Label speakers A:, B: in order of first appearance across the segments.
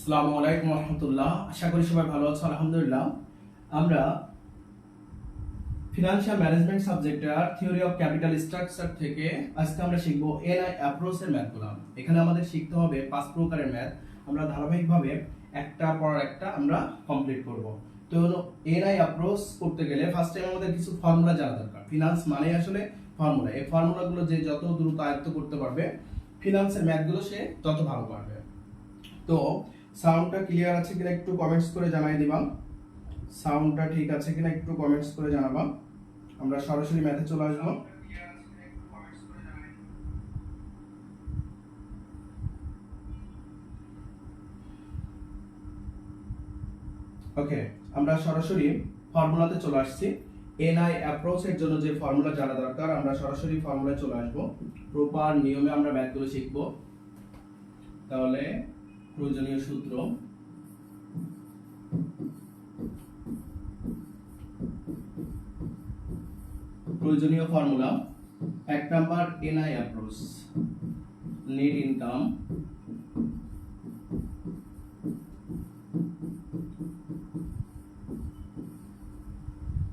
A: আসসালামু আলাইকুম রহমতুল্লাহ। আশা করি সবাই ভালো আছো। আলহামদুলিল্লাহ। আমরা ফিনান্সিয়াল ম্যানেজমেন্ট সাবজেক্টের থিওরি অফ ক্যাপিটাল স্ট্রাকচার থেকে আজকে আমরা শিখব এনআই অ্যাপ্রোচের ম্যাথগুলো। এখানে আমাদের শিখতে হবে 5 প্রকারের ম্যাথ। আমরা ধারাবাহিকভাবে একটা পর একটা আমরা কমপ্লিট করব। তো এনআই অ্যাপ্রোচ করতে গেলে ফার্স্ট টাইম আমাদের কিছু ফর্মুলা জানা দরকার। ফিনান্স মানে আসলে ফর্মুলা। এই ফর্মুলাগুলো যে যত দ্রুত আয়ত্ত করতে পারবে, ফিনান্সের ম্যাথগুলো সে তত ভালো পারবে। তো সাউন্ডটা ক্লিয়ার আছে কিনা একটু কমেন্টস করে জানাই দিবা। সাউন্ডটা ঠিক আছে কিনা একটু কমেন্টস করে জানাবা। আমরা সরাসরি ম্যাথে চলে আসবো। ওকে, আমরা সরাসরি ফর্মুলাতে চলে আসছি। এনআই অ্যাপ্রোচের জন্য যে ফর্মুলা জানা দরকার, আমরা সরাসরি ফর্মুলায় চলে আসবো। প্রপার নিয়মে আমরা ম্যাথগুলো শিখবো। তাহলে প্রয়োজনীয় সূত্র, প্রয়োজনীয় formula. 1 number NI approach, net income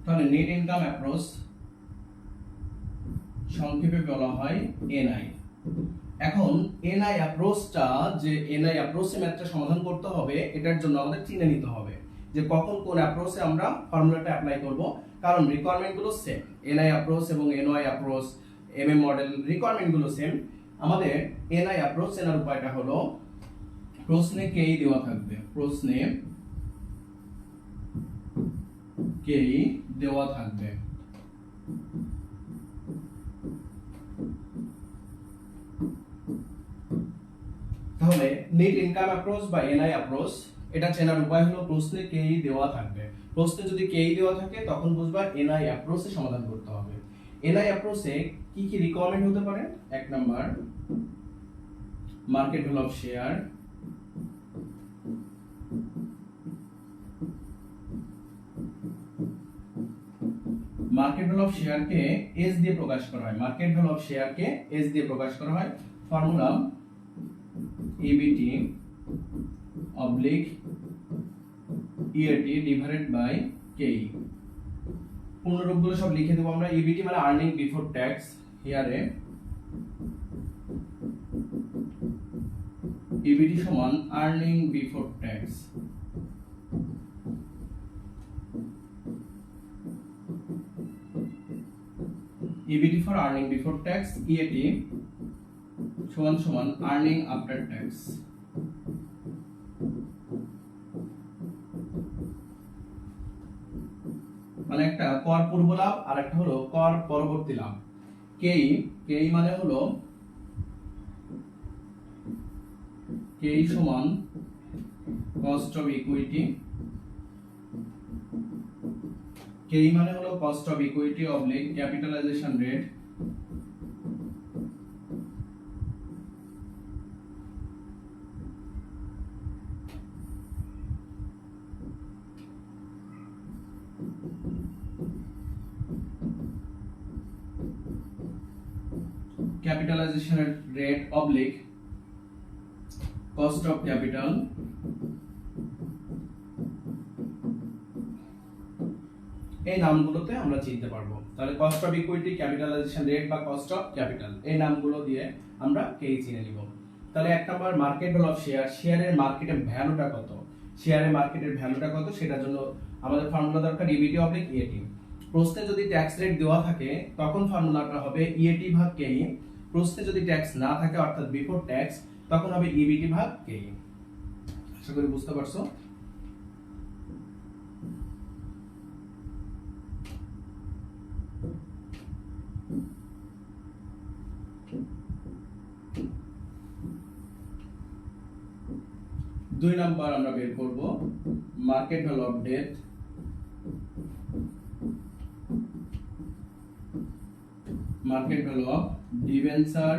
A: তাহলে নেট ইনকাম অ্যাপ্রোচ সংক্ষেপে বলা হয় এনআই। এখন এনআই অ্যাপ্রোচটা, যে এনআই অ্যাপ্রোচে ম্যাথটা সমাধান করতে হবে, এটার জন্য আমাদের চিনে নিতে হবে যে কখন কোন অ্যাপ্রোচে আমরা ফর্মুলাটা অ্যাপ্লাই করব। কারণ রিকোয়ারমেন্ট গুলো সেম, এনআই অ্যাপ্রোচ এবং এনওআই অ্যাপ্রোচ, এমএম মডেল রিকোয়ারমেন্ট গুলো সেম। আমাদের এনআই অ্যাপ্রোচ চেনার উপায়টা হলো, প্রশ্নে কেই দেওয়া থাকবে, প্রশ্নে কেই দেওয়া থাকবে। তাহলে নেট ইনকাম অ্যাপ্রোচ বা এনআই অ্যাপ্রোচ, এটা চেনার উপায় হলো প্রশ্নে কেই দেওয়া থাকবে। প্রশ্নে যদি কেই দেওয়া থাকে তখন বুঝবা এনআই অ্যাপ্রোচে সমাধান করতে হবে। এনআই অ্যাপ্রোচে কি কি রিকোয়ারমেন্ট হতে পারে? 1 number market value of share, market value of শেয়ারকে এস দিয়ে প্রকাশ করা হয়। মার্কেট ভ্যালু অফ শেয়ারকে এস দিয়ে প্রকাশ করা হয়। Formula EBT oblique EAT divided by KE. পূর্ণরূপগুলো সব লিখে দেবো আমরা। ইবিটি মানে আর্নিং বিফোর ট্যাক্স, হিয়ারে ইবিটি সমান earning before tax. EBT for earning before tax, EAT সমান সমান earning after tax। মানে একটা কর পূর্ব লাভ আর একটা হলো কর পরবর্তী লাভ। কেই মানে হলো কেই সমান কস্ট অফ ইকুইটি। কেই মানে হলো cost of equity oblique capitalization rate. Capitalization rate oblique cost of capital. এই নামগুলোতে আমরা চিনতে পারবো। তাহলে cost of equity, capitalization rate বা কস্ট অফ ক্যাপিটাল, এই নামগুলো দিয়ে আমরা কেই চিনে নিব। তাহলে 1 number market value of share, শেয়ারের মার্কেটের ভ্যালুটা কত, শেয়ারের মার্কেটের ভ্যালুটা কত, সেটার জন্য আমাদের ফর্মুলা দরকার ইবিটি অবলিক ইএটি। প্রশ্নে যদি ট্যাক্স রেট দেওয়া থাকে তখন ফর্মুলাটা হবে ইএটি ভাগ কেই। প্রশ্নে যদি ট্যাক্স না থাকে অর্থাৎ বিফোর ট্যাক্স, তখন হবে ইবিটি ভাগ কেই। আশা করি বুঝতে পারছো। দুই নাম্বার আমরা বের করব market value of debt, market value of debenture,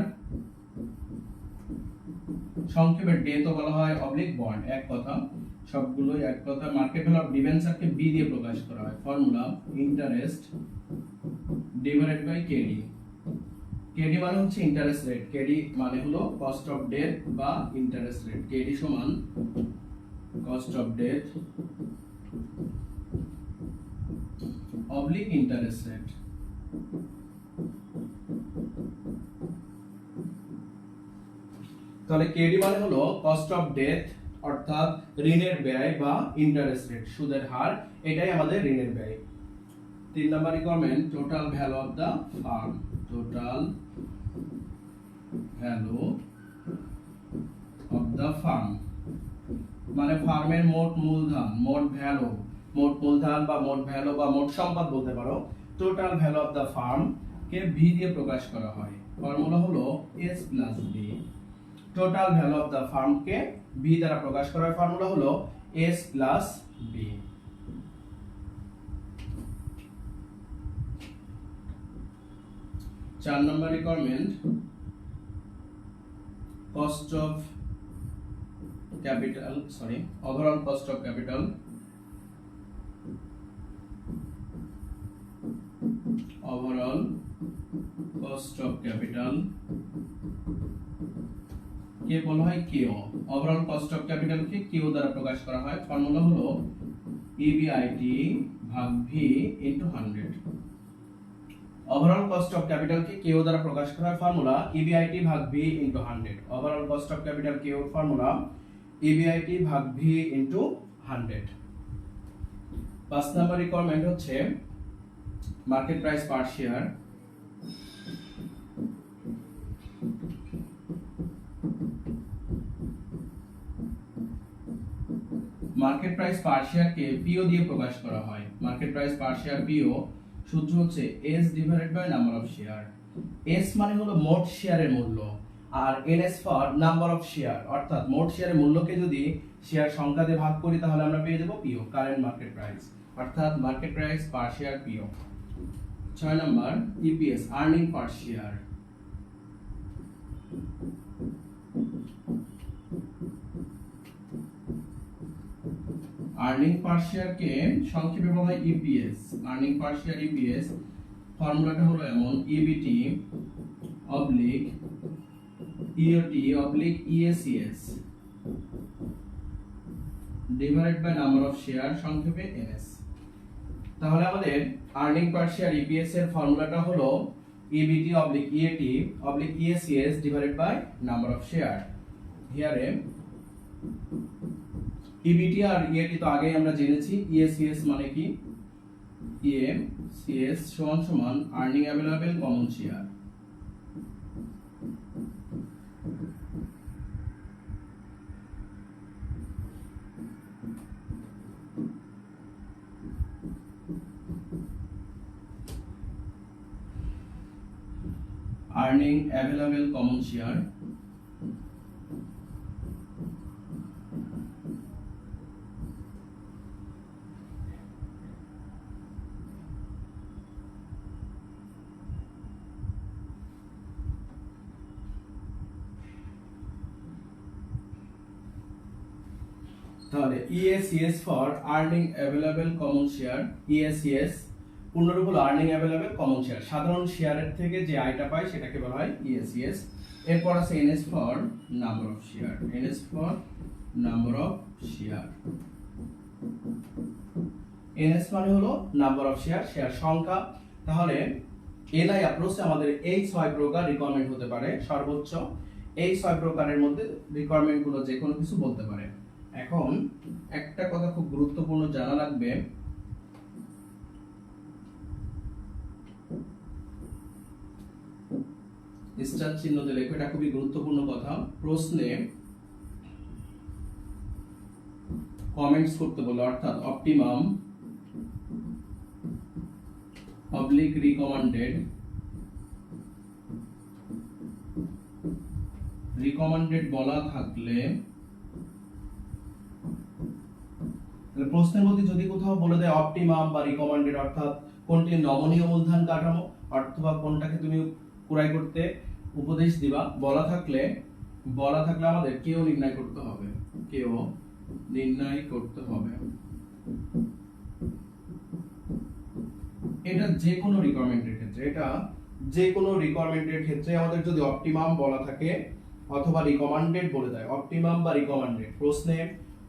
A: সংক্ষেপে ডে তো বলা হয় অবলিক বন্ড, এক কথা, সবগুলোই এক কথা। মার্কেট ভ্যালু অফ ডিবেঞ্চারকে বি দিয়ে প্রকাশ করা হয়। Formula interest divided by KD. KD মানে হচ্ছে ইন্টারেস্ট রেট, কেডি মানে হলো কস্ট অফ ডেট বা ইন্টারেস্ট রেট। কেডি সমান cost of debt oblique interest rate। তাহলে কেডি মানে হলো কস্ট অফ ডেট অর্থাৎ ঋণের ব্যয় বা ইন্টারেস্ট রেট সুদের হার, এটাই আমাদের ঋণের ব্যয়। 3 number requirement total value of the firm, total value of the firm মানে ফার্মের মোট মূলধন, মোট ভ্যালু, মোট মূলধন বা মোট ভ্যালু বা মোট সম্পদ বলতে পারো। Total value of the firm কে ভি দিয়ে প্রকাশ করা হয়, ফর্মুলা হলো S plus B. Total value of the firm কে বি দ্বারা প্রকাশ করার ফর্মুলা হলো S plus B. 4 number requirement cost of capital, overall cost of capital, overall cost of capital কে বলা হয় Q. Overall cost of capital কে Q দ্বারা প্রকাশ করা হয়, ফর্মুলা হলো ইবিআইটি ভাগ V into 100। Overall cost of capital কে কিউ দ্বারা প্রকাশ করা হয়, ফর্মুলা ইবিআইটি ভাগ V into 100। Overall cost of capital Q formula EBIT ভাগ ভি ইনটু 100। 5 নাম্বার রিকোয়ারমেন্ট হচ্ছে market price per share. Market price per share কে পিও দিয়ে প্রকাশ করা হয়। Market price per share PO সূত্র হচ্ছে S divided by number of share. S মানে হলো মোট শেয়ারের মূল্য, আর NS for number of share, অর্থাৎ মোট শেয়ারের মূল্যকে যদি শেয়ার সংখ্যা দিয়ে ভাগ করি তাহলে আমরা পেয়ে যাব পিও, কারেন্ট মার্কেট প্রাইস, অর্থাৎ market price per share PO. 6 number EPS, earning per share. Earning per share কে সংক্ষেপে বলা হয় EPS. Earning per share EPS ফর্মুলাটা হলো এমন EBT oblique EAT oblique EACS divided by number of share, সংক্ষেপে NS. তাহলে আমাদের আর্নিং পার শেয়ার ইপিএস এর ফর্মুলাটা হলো EBT oblique EAT oblique EACS divided by number of share. হিয়ারে ইবিটি আর ইএটি তো আগেই আমরা জেনেছি। ইএসিএস মানে কি, ইএসিএস সমান সমান earning available common share. Earning available common share তাহলে EACS for earning available common share. EACS পূর্ণরূপ হলো আর্নিং অ্যাভেলেবল কমন শেয়ার, সাধারণ শেয়ারের থেকে যে আয়টা পায় সেটাকে বলা হয় ইএসিএস। এরপর আছে NS for number of share. NS for number of share. NS মানে হলো নাম্বার অফ শেয়ার, শেয়ার সংখ্যা। তাহলে এলআই অ্যাপ্রোচে আমাদের এই 6 প্রকার রিকোয়ারমেন্ট হতে পারে সর্বোচ্চ। এই 6 প্রকারের মধ্যে রিকোয়ারমেন্ট গুলো যে কোনো কিছু বলতে পারে। এখন একটা কথা খুব গুরুত্বপূর্ণ জানা লাগবে, স্টার চিহ্ন দিয়ে লেখো, এটা খুবই গুরুত্বপূর্ণ কথা। প্রশ্নে কমেন্টস করতে বলে, অর্থাৎ অপটিমাম পাবলিক রিকমেন্ডেড বলা থাকলে, প্রশ্নের মধ্যে যদি কোথাও বলে দেয় অপটিমাম বা রিকমেন্ডেড, অর্থাৎ কোনটি নমনীয় মূলধন কাঠামো অথবা কোনটাকে তুমি ক্রয় করতে উপদেশ দিবা, বলা থাকলে আমাদের কেউ নির্ণয় করতে হবে, কেউ নির্ণয় করতে হবে। এটা যে কোনো রিকোয়ারমেন্টের ক্ষেত্রে, আমাদের যদি অপটিমাম বলা থাকে অথবা রিকমেন্ডেড বলে দেয়, অপটিমাম বা রিকমেন্ডেড, প্রশ্নে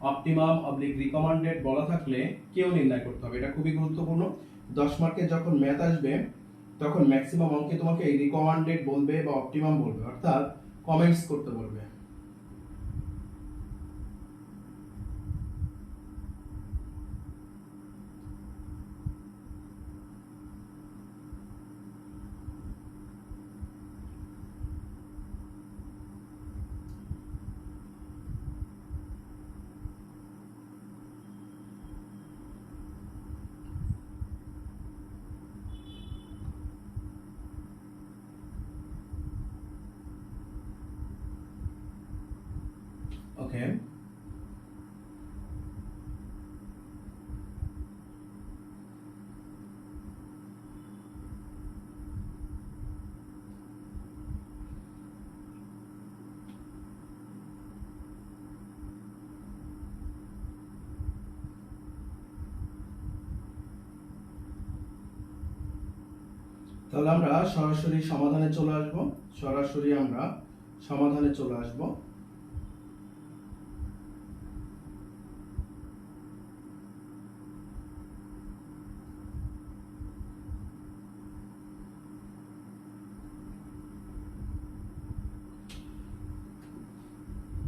A: অপটিমাম অবলিক রিকমেন্ডেড বলা থাকলে কেউ নির্ণয় করতে হবে, এটা খুবই গুরুত্বপূর্ণ। 10 মার্কের যখন ম্যাথ আসবে তখন ম্যাক্সিমাম অঙ্কে তোমাকে এই রিকমেন্ডেড বলবে বা অপটিমাম বলবে, অর্থাৎ কমেন্টস করতে বলবে। ওকে, তাহলে আমরা সরাসরি সমাধানে চলে আসব। সরাসরি আমরা সমাধানে চলে আসব।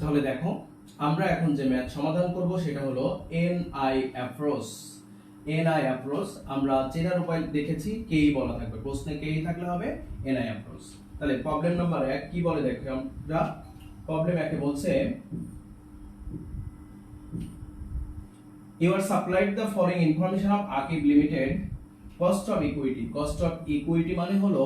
A: তাহলে দেখো, আমরা এখন যে ম্যাথ সমাধান করব সেটা হলো এনআই অ্যাপ্রোচ। এনআই অ্যাপ্রোচ আমরা চেনার উপায় দেখেছি, কেই বলা থাকবে, প্রশ্নে কেই থাকলে হবে এনআই অ্যাপ্রোচ। তাহলে প্রবলেম নাম্বার 1 কি বলে দেখো, আমরা প্রবলেম 1 এ বলছে you are supplied the following information of Akib Limited cost of equity। cost of equity মানে হলো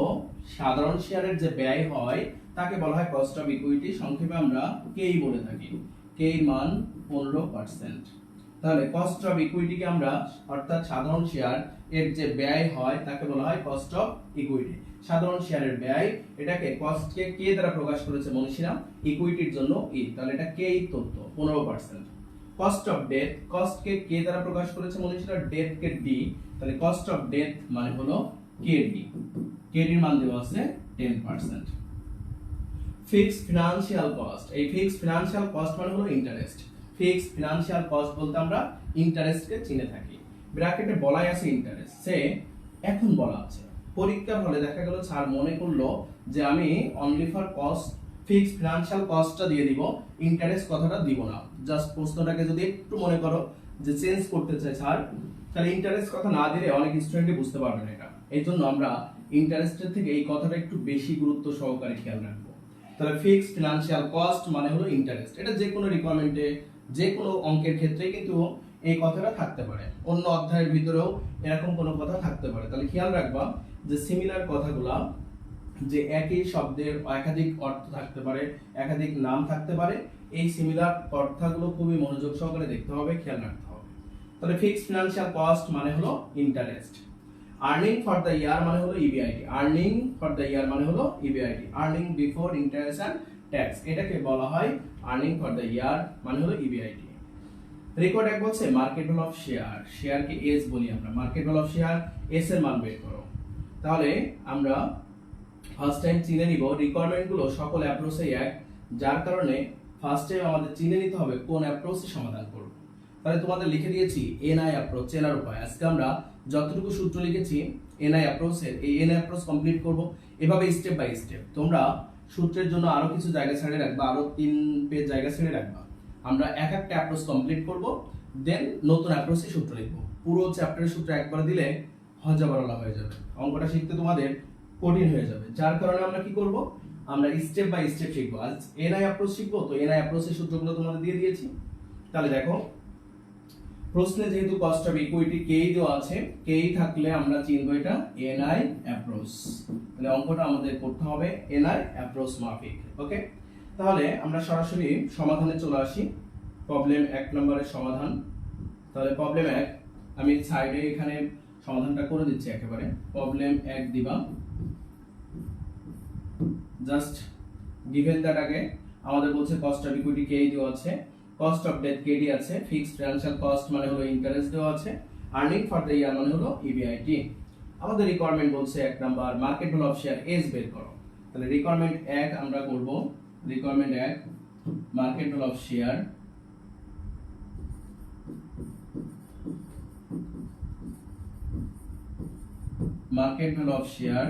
A: সাধারণ শেয়ারের যে ব্যয় হয় তাকে বলা হয় cost of equity, সংক্ষেপে আমরা কেই বলে থাকি। কে এর মান 15%। তাহলে cost of equity কে আমরা, অর্থাৎ সাধারণ শেয়ার এর যে ব্যয় হয় তাকে বলা হয় cost of equity। সাধারণ শেয়ারের ব্যয়, এটাকে কস্ট কে কে দ্বারা প্রকাশ করেছে মনীষীরা, ইকুইটির জন্য ই, তাহলে এটা কে এর তথ্য 15%। কস্ট অফ ডেথ, কস্ট কে কে দ্বারা প্রকাশ করেছে মনীষীরা, ডেথ কে ডি, তাহলে কস্ট অফ ডেথ মানে হলো কেডি, কেডির মান দেওয়া আছে 10%। ফিক্সড ফিনান্সিয়াল কস্ট, এই ফিক্সড ফিনান্সিয়াল কস্ট মানে হলো ইন্টারেস্ট। ফিক্সড ফিনান্সিয়াল কস্ট বলতে আমরা ইন্টারেস্ট কে চিনে থাকি, ব্র্যাকেটে বলাই আছে ইন্টারেস্ট। সে এখন বলা আছে পরীক্ষার হলে দেখা গেল স্যার মনে করলো যে আমি only for cost fixed financial কস্টটা দিয়ে দিব, ইন্টারেস্ট কথাটা দিব না। জাস্ট প্রশ্নটাকে যদি একটু মনে করো যে চেঞ্জ করতে চাই স্যার, তাহলে ইন্টারেস্ট কথা না দিলে অনেক স্টুডেন্টই বুঝতে পারবে না এটা। এই জন্য আমরা ইন্টারেস্টের থেকে এই কথাটা একটু বেশি গুরুত্ব সহকারে খেয়াল রাখবো। তাহলে ফিক্সড ফিনান্সিয়াল কস্ট মানে হলো ইন্টারেস্ট। এটা যে কোনো রিকোয়ারমেন্টে, যে কোনো অঙ্কের ক্ষেত্রে কিন্তু এই কথাটা থাকতে পারে, অন্য অধ্যায়ের ভিতরেও এরকম কোনো কথা থাকতে পারে। তাহলে খেয়াল রাখবা যে সিমিলার কথাগুলা, যে একই শব্দের একাধিক অর্থ থাকতে পারে, একাধিক নাম থাকতে পারে, এই সিমিলার কথাগুলো খুবই মনোযোগ সহকারে দেখতে হবে, খেয়াল রাখতে হবে। তাহলে ফিক্সড ফিনান্সিয়াল কস্ট মানে হলো interest. Earning for the year মানে হলো EBIT. Earning for the year মানে হলো EBIT, earning before interest and tax, এটাকে বলা হয় আর্নিং ফর দ্য ইয়ার মানে হলো ইবিআইটি। রেকর্ড এক বলছে মার্কেট ভ্যালু অফ শেয়ার, শেয়ারকে এস বলি আমরা, market value of share S এর মান বের করো। তাহলে আমরা ফার্স্ট টাইম চিনে নিব রিকোয়ারমেন্ট গুলো সকল অ্যাপ্রোচে এক, যার কারণে ফার্স্ট টাইম আমাদের চিনে নিতে হবে কোন অ্যাপ্রোচে সমাধান করব। তাহলে তোমাদের লিখে দিয়েছি এনআই অ্যাপ্রোচ চেনার উপায়। আজকে আমরা যতটুকু সূত্র লিখেছি এনআই অ্যাপ্রোচের, এই এনআই অ্যাপ্রোচ কমপ্লিট করব এভাবে স্টেপ বাই স্টেপ। তোমরা সূত্রের জন্য আরো কিছু জায়গা ছেড়ে রাখবা, আরো 3 পেজ জায়গা ছেড়ে রাখবা। আমরা এক একটা অ্যাপ্রোচ কমপ্লিট করব, দেন নতুন অ্যাপ্রোচে সূত্র লিখব। পুরো চ্যাপ্টারের সূত্র একবার দিলে হজাবরলা হয়ে যাবে, অঙ্কটা শিখতে তোমাদের কঠিন হয়ে যাবে। যার কারণে আমরা কি করব, আমরা স্টেপ বাই স্টেপ শিখবো। আজ এনআই অ্যাপ্রোচ শিখবো, তো এনআই অ্যাপ্রোচের সূত্রগুলো তোমাদের দিয়ে দিয়েছি। তাহলে দেখো, প্রশ্নে যেহেতু কস্ট অফ ইকুইটি কেই দেওয়া আছে, কেই থাকলে আমরা চিনব এটা এনআই অ্যাপ্রোচ। তাহলে অঙ্কটা আমাদের করতে হবে এনআই অ্যাপ্রোচ মাফিক। ওকে, তাহলে আমরা সরাসরি সমাধানে চলে আসি। প্রবলেম 1 নম্বরের সমাধান। তাহলে প্রবলেম 1 আমি সাইডে এখানে সমাধানটা করে দিচ্ছি একেবারে। প্রবলেম 1 দিবা, জাস্ট গিভেন দ্যাট আগে আমাদের বলছে কস্ট অফ ইকুইটি কেই দেওয়া আছে, কস্ট অফ ডেট কেডি আছে, ফিক্সড ফিনান্সিয়াল কস্ট মানে হলো ইন্টারেস্ট দেওয়া আছে, আর্নিং ফর দ্য ইয়ার মানে হলো ইবিআইটি। আমাদের রিকোয়ারমেন্ট বলছে 1 number market value of share S বের করো। তাহলে রিকোয়ারমেন্ট 1 আমরা করব, requirement 1 market value of share market value of share,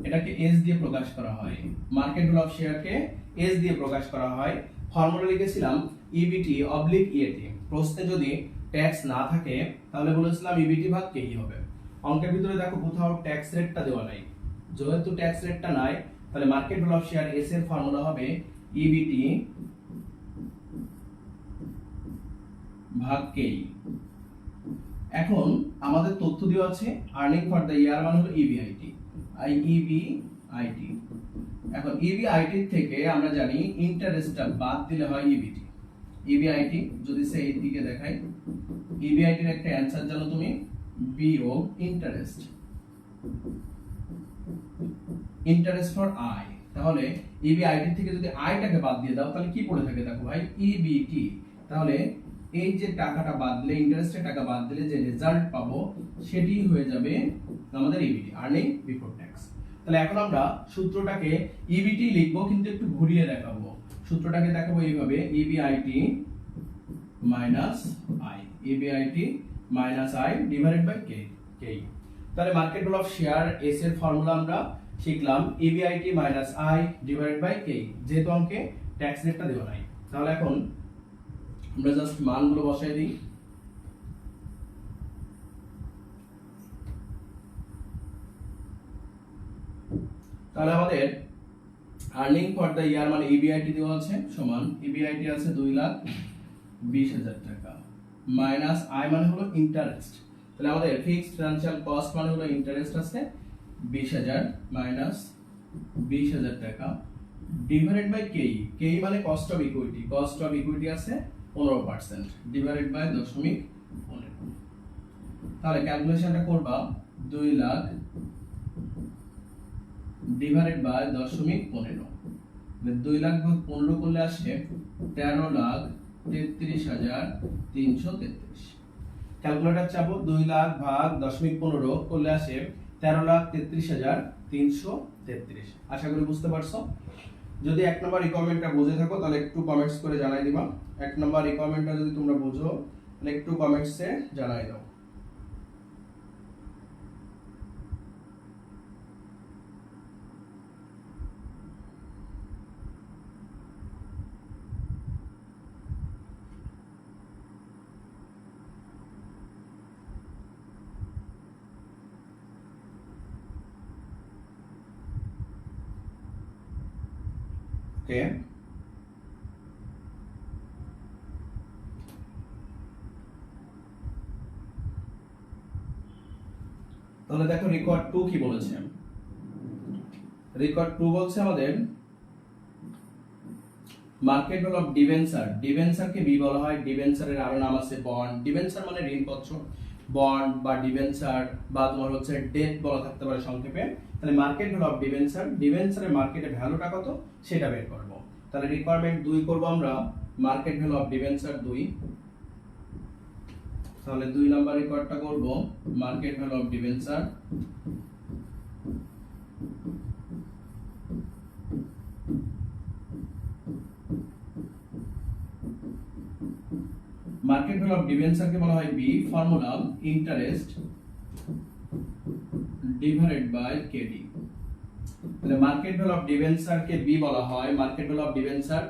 A: এটাকে এস দিয়ে প্রকাশ করা হয়। মার্কেট ভ্যালু অফ শেয়ারকে এস দিয়ে প্রকাশ করা হয়। ফর্মুলা লিখেছিলাম ইবিটি অবলিক ইএটি। প্রশ্নে যদি ট্যাক্স না থাকে তাহলে বলেছিলাম ইবিটি ভাগ কেই হবে। অঙ্কের ভিতরে দেখো কোথাও ট্যাক্স রেটটা দেওয়া নাই, যেহেতু ট্যাক্স রেটটা নাই তাহলে market value of share S এর ফর্মুলা হবে ইবিটি ভাগ কেই। এখন আমাদের তথ্য দেওয়া আছে আর্নিং ফর দ্য ইয়ার মানে হলো ইবিআইটি, ইবিআইটি। এখন ইবিআইটি থেকে আমরা জানি ইন্টারেস্টটা বাদ দিলে হয় ইবিটি। ইবিআইটি যদি সে এই দিকে দেখাই, ইবিআইটির একটা অ্যানসার জানো তুমি, বিয়োগ ইন্টারেস্ট, ইন্টারেস্ট ফর আই। তাহলে ইবিআইটি থেকে যদি আইটাকে বাদ দিয়ে দাও তাহলে কি পড়ে থাকে দেখো ভাই, ইবিটি। তাহলে এই যে টাকাটা বাদ দিলে, ইন্টারেস্টের টাকা বাদ দিলে যে রেজাল্ট পাবো সেটি হয়ে যাবে আমাদের ইবিটি, আর্নিং বিফোর ট্যাক্স। তাহলে এখন আমরা সূত্রটাকে ইবিটি লিখবো কিন্তু একটু ঘুরিয়ে দেখাবো। সূত্রটাকে দেখাবো এইভাবে, EBIT minus I, EBIT minus I divided by K, K. তাহলে market value of share S এর ফর্মুলা আমরা শিখলাম EBIT minus I divided by K, যেহেতু অঙ্কে ট্যাক্স রেটটা দেওয়া নাই। তাহলে এখন আমরা জাস্ট মানগুলো বসাই দিই। তাহলে আমাদের আর্নিং ফর দ্য ইয়ার মানে ইবিআইটি দেওয়া আছে সমান, ইবিআইটি আছে 2,20,000 টাকা মাইনাস আই মানে হলো ইন্টারেস্ট। তাহলে আমাদের ফিক্সড ফিনান্সিয়াল কস্ট মানে হলো ইন্টারেস্ট আছে 20,000 মাইনাস 20,000 টাকা ডিভাইডেড বাই কেই, কেই মানে cost of equity, cost of equity আছে 15% ডিভাইডেড বাই 0.15। তাহলে ক্যালকুলেশনটা করবা 2 লাখ ডিভাইডেড বাই 0.15, 2 লাখ ভাগ 15 করলে আসে 13,33,333। ক্যালকুলেটর চাপো, 2 লাখ ভাগ 0.15 করলে আসে 13,33,333। আশা করি বুঝতে পারছো। যদি 1 নম্বর রিকোয়ারমেন্টটা বুঝে থাকো তাহলে একটু কমেন্টস করে জানাই দিবা। 1 নম্বর রিকোয়ারমেন্টটা যদি তোমরা বুঝো তাহলে একটু কমেন্টসে জানাই দাও। ওকে, তাহলে দেখো রেকর্ড 2 কি বলেছে। রেকর্ড 2 বলছে আমাদের মার্কেট ভ্যালু অফ ডিবেঞ্চার, ডিবেঞ্চারকে বি বলা হয়। ডিবেঞ্চারের আরো নাম আছে বন্ড। ডিবেঞ্চার মানে ঋণপত্র, বন্ড বা ডিবেঞ্চার বা তোমার হচ্ছে ডেট বলা থাকতে পারে সংক্ষেপে। তাহলে মার্কেট ভ্যালু অফ ডিবেঞ্চার, ডিবেঞ্চারের মার্কেটে ভ্যালুটা কত সেটা বের করব। তাহলে রিকোয়ারমেন্ট 2 করব আমরা, মার্কেট ভ্যালু অফ ডিবেঞ্চার 2। তাহলে 2 নাম্বার রেকর্ডটা করব market value of debenture. Market value of ডিবেঞ্চারকে বলা হয় B, formula interest divided by KD. তাহলে মার্কেট ভ্যালু অফ ডিবেঞ্চারকে বি বলা হয়। মার্কেট ভ্যালু অফ ডিবেঞ্চার,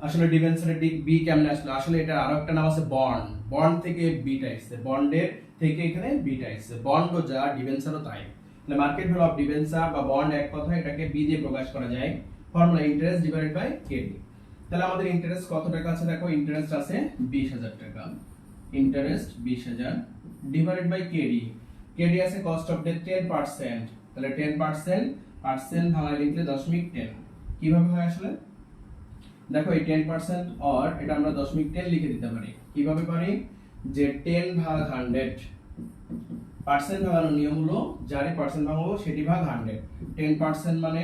A: আসলে ডিবেঞ্চারের ঠিক বি কেমনে আসলো, আসলে এটা আরো একটা নাম আছে বন্ড, বন্ড থেকে বিটা আসছে, বন্ডের থেকে এখানে বিটা আসছে, বন্ডও যা ডিবেঞ্চারও তাই। তাহলে মার্কেট ভ্যালু অফ ডিবেঞ্চার বা বন্ড এক কথা, এটাকে বি দিয়ে প্রকাশ করা যায়, formula interest divided by KD. তাহলে আমাদের ইন্টারেস্ট কত টাকা আছে দেখো, ইন্টারেস্ট আছে 20,000 টাকা, interest 20,000 divided by KD, KD আছে কস্ট অফ ডেট 10%। তাহলে 10% পার্সেন্ট ভাঙায় লিখলে 0.10। কিভাবে হয় আসলে দেখো, এই 10% অর এটা আমরা 0.10 লিখে দিতে পারি। কিভাবে পারি, যে 10 ভাগ 100, পার্সেন্ট ভাঙানোর নিয়ম হলো যারে পার্সেন্ট ভাঙাবো সেটি ভাগ 100। 10% মানে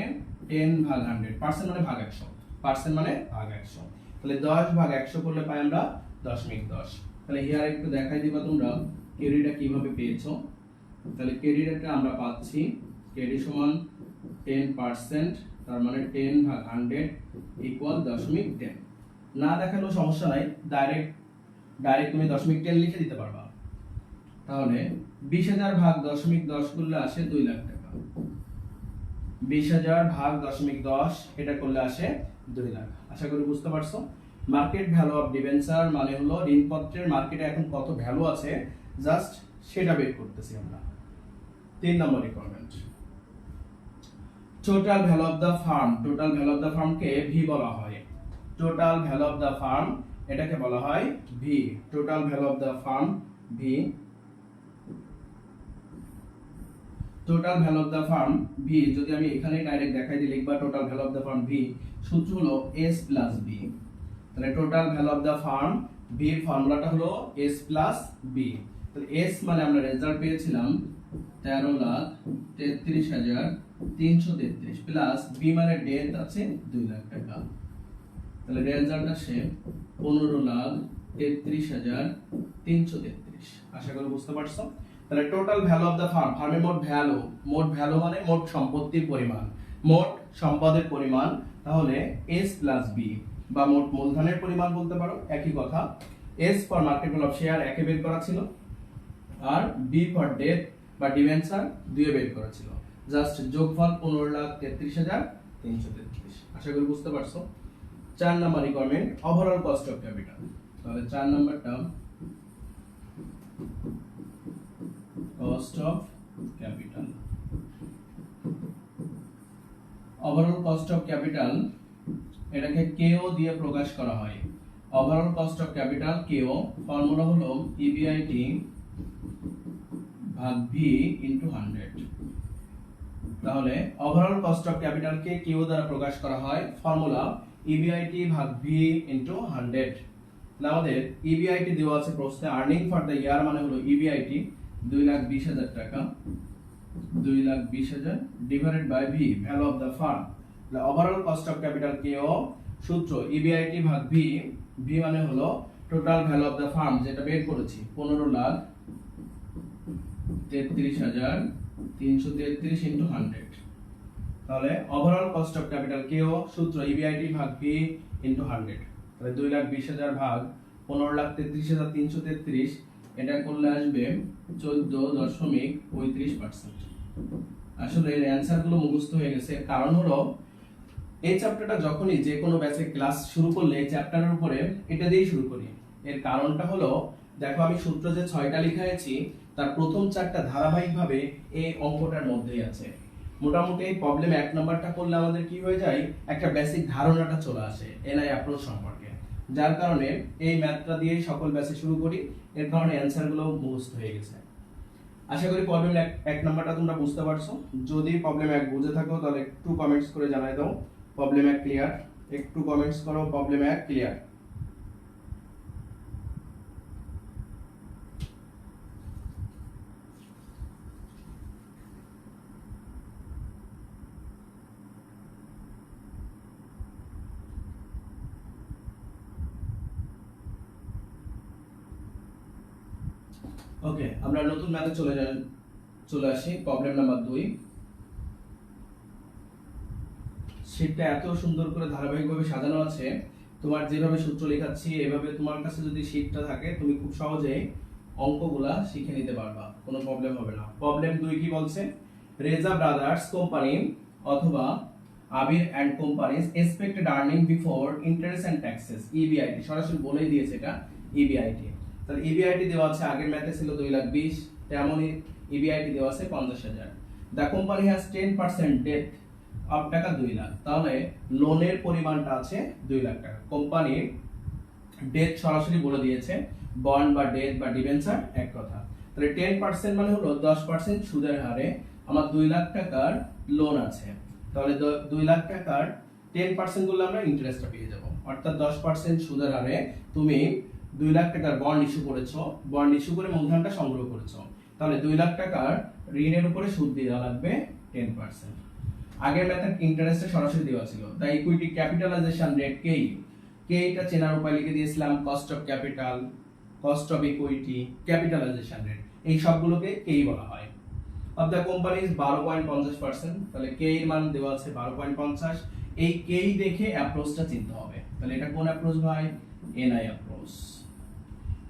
A: 10 ভাগ 100, পার্সেন্ট মানে ভাগ 100, পার্সেন্ট মানে ভাগ 100। তাহলে 10 ভাগ 100 করলে পাই আমরা 0.10। তাহলে হিয়ার একটু দেখাই দিবা তোমরা কেডিটা কিভাবে পেয়েছো। তাহলে কেডিটা আমরা পাচ্ছি, কেডি সমান 10%, তার মানে 10 ভাগ 100 ইকুয়াল 0.10। না দেখানো সমস্যা নাই, ডাইরেক্ট ডাইরেক্ট তুমি 0.10 লিখে দিতে পারবা। তাহলে 20,000 ভাগ 0.10 করলে আসে 2 লাখ টাকা। 20,000 ভাগ 0.10 এটা করলে আসে 2 লাখ। আশা করি বুঝতে পারছো। মার্কেট ভ্যালু অফ ডিবেঞ্চার মানে হলো ঋণপত্রের মার্কেটে এখন কত ভ্যালু আছে জাস্ট সেটা বের করতেছি আমরা। 3 number requirement, total value of the firm. Total value of the ফার্মকে ভি বলা হয়। Total value of the firm এটাকে বলা হয় V. Total value of the farm V. Total value of the farm ভি যদি আমি এখানে ডাইরেক্ট দেখাই দিই লিখবা total value of the farm V, সূত্র হলো এস প্লাস বি। তাহলে total value of the farm V এর ফর্মুলাটা হলো এস প্লাস বি। তাহলে এস মানে আমরা রেজাল্ট পেয়েছিলাম 13,33,333 প্লাস বি মানে ডেট আছে 2 লাখ টাকা। তাহলে রেজাল্ট আসে 15,33,333। আশা করি বুঝতে পারছো। তাহলে total value of the firm, ফার্মের মোট ভ্যালু, মোট ভ্যালু মানে মোট সম্পত্তির পরিমাণ, মোট সম্পদের পরিমাণ। তাহলে এস প্লাস বি বা মোট মূলধনের পরিমাণ বলতে পারো, একই কথা। S for market value of share একে বের করা ছিল, আর বি ফর ডেট বা ডিবেঞ্চার 2 এ বের করা ছিল। জাস্ট যোগফল 15,33,333। আশা করি বুঝতে পারছো। 4 number requirement, overall cost of capital. তাহলে 4 নাম্বারটা cost of capital. Overall cost of capital এটাকে কেও দিয়ে প্রকাশ করা হয়। Overall cost of capital KO formula হলো ইবিআইটি ভাগ ভি ইনটু 100। তাহলে ওভারঅল কস্ট অফ ক্যাপিটাল কে কিউ দ্বারা প্রকাশ করা হয়, ফর্মুলা ইবিআইটি ভাগ ভি ইনটু 100। আমাদের ইবিআইটি দেওয়া আছে প্রশ্নে, আর্নিং ফর দ্য ইয়ার মানে হলো ইবিআইটি 2,20,000 টাকা, 2,20,000 divided by V value of the firm. তাহলে overall cost of capital KO সূত্র ইবিআইটি ভাগ ভি, ভি মানে হলো total value of the firm যেটা বের করেছি 15,33,333 ইনটু 100। তাহলে overall cost of capital KO সূত্র ইবিআইটি ভাগ ভি ইনটু 100। তাহলে 2,20,000 ভাগ 15,33,333 এটা করলে আসবে 14.35%। আসলে এর অ্যানসার গুলো মুখস্থ হয়ে গেছে। কারণ হলো এই চ্যাপ্টারটা যখনই যে কোনো ব্যাচে ক্লাস শুরু করলে এই চ্যাপ্টারের উপরে এটা দিয়েই শুরু করি। এর কারণটা হলো দেখো আমি সূত্র যে 6টা লিখাইছি তার প্রথম 4টা ধারাবাহিকভাবে এই অঙ্কটার মধ্যেই আছে। মোটামুটি এই প্রবলেম 1 নাম্বারটা করলে আমাদের কি হয়ে যায়, একটা বেসিক ধারণাটা চলে আসে এনআই অ্যাপ্রোচ সম্পর্কে, যার কারণে এই ম্যাথটা দিয়েই সকল ব্যাচে শুরু করি। এর কারণে অ্যানসার গুলো মুখস্থ হয়ে গেছে। আশা করি প্রবলেম 1 নাম্বারটা তোমরা বুঝতে পারছো। যদি প্রবলেম 1 বুঝে থাকো তাহলে একটু কমেন্টস করে জানাই দাও প্রবলেম 1 ক্লিয়ার। একটু কমেন্টস করো প্রবলেম 1 ক্লিয়ার। ওকে, আমরা নতুন ম্যাথে চলে আসি। Problem number 2। শীটটা এত সুন্দর করে ধারাবাহিকভাবে সাজানো আছে, তোমার যেভাবে সূত্র লেখাচ্ছি এভাবে তোমার কাছে যদি শীটটা থাকে তুমি খুব সহজেই অঙ্কগুলা শিখে নিতে পারবা, কোনো প্রবলেম হবে না। প্রবলেম 2 কি বলছে, রেজা ব্রাদার্স কোম্পানি অথবা Abir and companies expected earning before interest and taxes, EBIT সরাসরি বলেই দিয়েছে এটা ইবিআইটি। তাহলে ইবিআইটি দেওয়া আছে, আগের ম্যাথে ছিল 2,20,000, তেমনই ইবিআইটি দেওয়া আছে 50,000। The company has 10% debt of টাকা 2 লাখ। তাহলে লোনের পরিমাণটা আছে 2 লাখ টাকা। কোম্পানির ডেট সরাসরি বলে দিয়েছে, বন্ড বা ডেট বা ডিবেঞ্চার এক কথা। তাহলে 10% মানে হলো 10% সুদের হারে আমার 2 লাখ টাকার লোন আছে। তাহলে 2 লাখ টাকার 10% করলে আমরা ইন্টারেস্টটা পেয়ে যাব, অর্থাৎ 10% সুদের হারে তুমি 2 লাখ টাকার বন্ড ইস্যু করেছো, বন্ড ইস্যু করে মূলধনটা সংগ্রহ করেছো। তাহলে 2 লাখ টাকার ঋণের উপরে সুদ দেওয়া লাগবে 10%। আগের ম্যাথের ইন্টারেস্টে সরাসরি দেওয়া ছিল। দ্য ইকুইটি ক্যাপিটালাইজেশন রেট কেই, কেইটা চেনার উপায় লিখে দিয়েছিলাম, cost of capital, cost of equity, capitalization rate, এই সবগুলোকে কেই বলা হয়। অফ দ্য কোম্পানিজ 12.50%, তাহলে কেই এর মান দেওয়া আছে 12.50। এই কেই দেখে অ্যাপ্রোচটা চিনতে হবে। তাহলে এটা কোন অ্যাপ্রোচ ভাই, এনআই অ্যাপ্রোচ।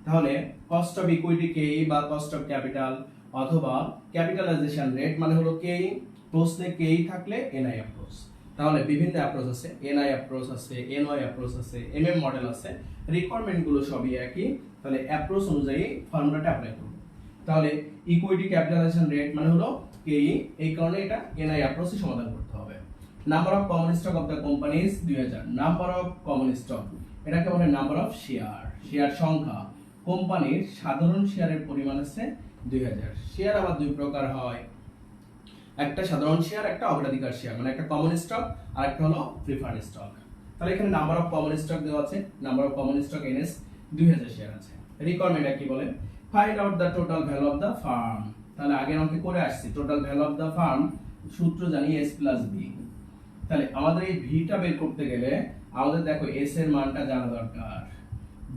A: তাহলে কস্ট অফ ইকুইটি কেই বা কস্ট অফ ক্যাপিটাল অথবা ক্যাপিটালাইজেশন রেট মানে হলো কেই, প্রশ্নে কেই থাকলে এনআই অ্যাপ্রোচ। তাহলে বিভিন্ন অ্যাপ্রোচ আছে, এনআই অ্যাপ্রোচ আছে, এনওয়াই অ্যাপ্রোচ আছে, এমএম মডেল আছে, রিকোয়ারমেন্ট গুলো সবই একই। তাহলে অ্যাপ্রোচ অনুযায়ী ফর্মুলাটা অ্যাপ্লাই করব। তাহলে ইকুইটি ক্যাপিটালাইজেশন রেট মানে হলো কেই, এই কারণে এটা এনআই অ্যাপ্রোচে সমাধান করতে হবে। Number of common stock of the companies 2000। Number of common stock এটাকে বলে নাম্বার অফ শেয়ার, শেয়ার সংখ্যা। কোম্পানির সাধারণ শেয়ারের পরিমাণ আছে 2000। শেয়ার আবার দুই প্রকার হয়, একটা সাধারণ শেয়ার, একটা অগ্রাধিকার শেয়ার, মানে একটা কমন স্টক আর একটা হলো প্রিফার্ড স্টক। তাহলে এখানে নাম্বার অফ কমন স্টক দেওয়া আছে, number of common stock NS 2000 share আছে। রিকোয়ারমেন্ট কি বলে, find out the total value of the firm. তাহলে আগের অঙ্কে করে আসছি total value of the farm, সূত্র জানি এস প্লাস বি। তাহলে আমাদের এই ভিটা বের করতে গেলে আমাদের দেখো এস এর মানটা জানা দরকার,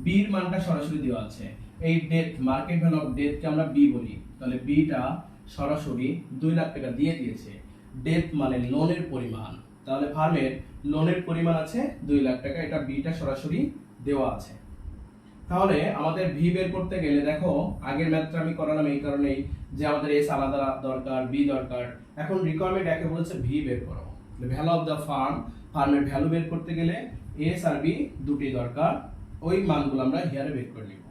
A: বি এর মানটা সরাসরি দেওয়া আছে। এই debt, market value of debt কে আমরা বি বলি, তাহলে বিটা সরাসরি 2 লাখ টাকা দিয়ে দিয়েছে। ডেট মানে লোনের পরিমাণ, তাহলে ফার্মের লোনের পরিমাণ আছে 2 লাখ টাকা, এটা বিটা সরাসরি দেওয়া আছে। তাহলে আমাদের ভি বের করতে গেলে দেখো আগের ম্যাথটা আমি করালাম এই কারণেই যে আমাদের এস আলাদা দরকার, বি দরকার। এখন রিকোয়ারমেন্ট একে বলেছে ভি বের করো, ভ্যালু অফ দ্য ফার্ম, ফার্মের ভ্যালু বের করতে গেলে এস আর বি দুটি দরকার, ওই মানগুলো আমরা হিয়ারে বের করে নিব।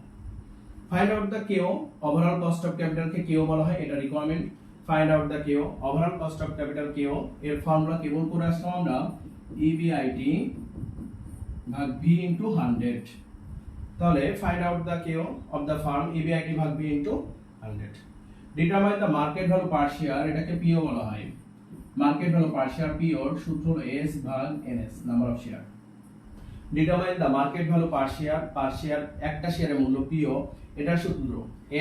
A: ফাইন্ড আউট দ্য কেও, ওভারঅল কস্ট অফ ক্যাপিটাল কে কেও বলা হয়, এটা রিকোয়ারমেন্ট। ফাইন্ড আউট দ্য কেও, ওভারঅল কস্ট অফ ক্যাপিটাল কেও, এর ফর্মুলা কেবল করে আসলাম আমরা ইবিআইটি ভাগ ভি ইনটু 100। তাহলে ফাইন্ড আউট দ্য কেও অফ দ্য ফার্ম, ইবিআইটি ভাগ V into 100। Determine the market value per share, এটাকে পিও বলা হয়। Market value per share pure সূত্র হলো এস ভাগ NS, number of share. Determine the market value per share একটা শেয়ারের মূল্য পিও, এটার সূত্র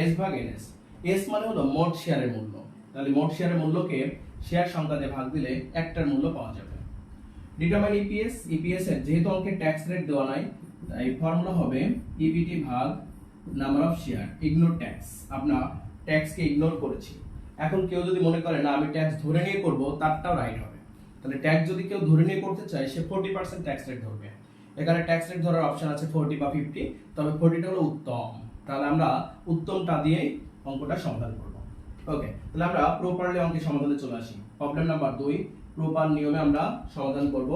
A: এস ভাগ এনএস। এস মানে হলো মোট শেয়ারের মূল্য, তাহলে মোট শেয়ারের মূল্যকে শেয়ার সংখ্যা দিয়ে ভাগ দিলে একটার মূল্য পাওয়া যাবে। ডিটারমাইন ইপিএস, ইপিএস এর যেহেতু অঙ্কে ট্যাক্স রেট দেওয়া নাই তাই ফর্মুলা হবে ইবিটি ভাগ number of share, ignore tax. আমরা ট্যাক্সকে ইগনোর করেছি। এখন কেউ যদি মনে করে না আমি ট্যাক্স ধরে নিয়ে করব, তারটাও রাইট হবে। তাহলে ট্যাক্স যদি কেউ ধরে নিয়ে করতে চায় সে 40% ট্যাক্স রেট ধরবে। এখানে ট্যাক্স রেট ধরার অপশন আছে 40 বা 50, তবে 40টা হলো উত্তম। তাহলে আমরা উত্তমটা দিয়ে অঙ্কটা সমাধান করব। ওকে, তাহলে আমরা প্রপারলি অঙ্কের সমাধানে চলে আসি। প্রবলেম নাম্বার 2, প্রপার নিয়মে আমরা সমাধান করব।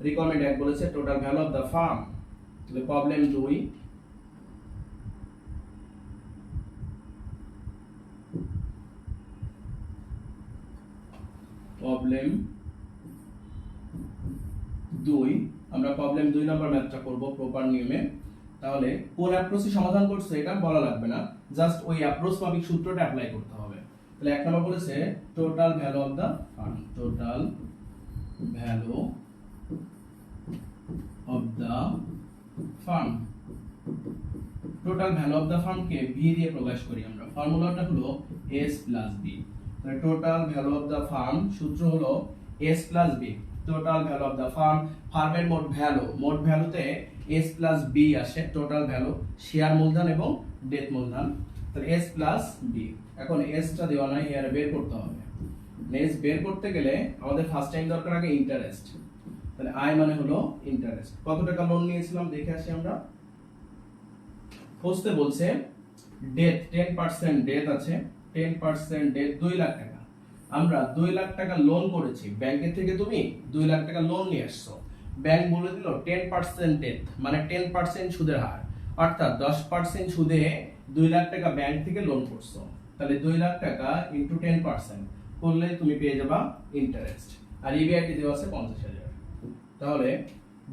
A: রিকোয়ারমেন্ট 1 বলেছে total value of the firm. তাহলে প্রবলেম 2, প্রবলেম 2 আমরা প্রবলেম 2 নাম্বার ম্যাথটা করব প্রপার নিয়মে। তাহলে কোন অ্যাপ্রোচে সমাধান করছে এটা বলা লাগবে না, জাস্ট ওই অ্যাপ্রোচ মাফিক সূত্রটা অ্যাপ্লাই করতে হবে। তাহলে এক নাম্বার বলেছে total value of the firm, total value of the firm, total value of the firm কে ভি দিয়ে প্রকাশ করি আমরা। ফর্মুলাটা হলো এস প্লাস বি। তাহলে total value of the firm সূত্র হলো S plus B. Total value of the firm, ফার্মের মোট ভ্যালু, মোট ভ্যালুতে এস প্লাস বি আসে, টোটাল ভ্যালু শেয়ার মূলধন এবং ডেট মূলধন। তাহলে এস প্লাস বি, এখন এসটা দেওয়া নাই, এর বের করতে হবে। এস বের করতে গেলে আমাদের ফার্স্ট টাইম দরকার আগে ইন্টারেস্ট। তাহলে আই মানে হলো ইন্টারেস্ট। কত টাকা লোন নিয়েছিলাম দেখে আসি আমরা। বুঝতে বলছে ডেট 10% ডেট আছে, 10% ডেট 2 লাখ টাকা। আমরা 2 লাখ টাকা লোন করেছি, ব্যাংকের থেকে তুমি 2 লাখ টাকা লোন নিয়ে আসছো। ব্যাংক বলে দিল 10% ডেট মানে 10% সুদের হার, অর্থাৎ 10% সুদে 2 লাখ টাকা ব্যাংক থেকে লোন করছো। তাহলে 2 লাখ টাকা ইনটু 10% করলে তুমি পেয়ে যাবা ইন্টারেস্ট। আর ইবিআইটি দেওয়া আছে 50,000। তাহলে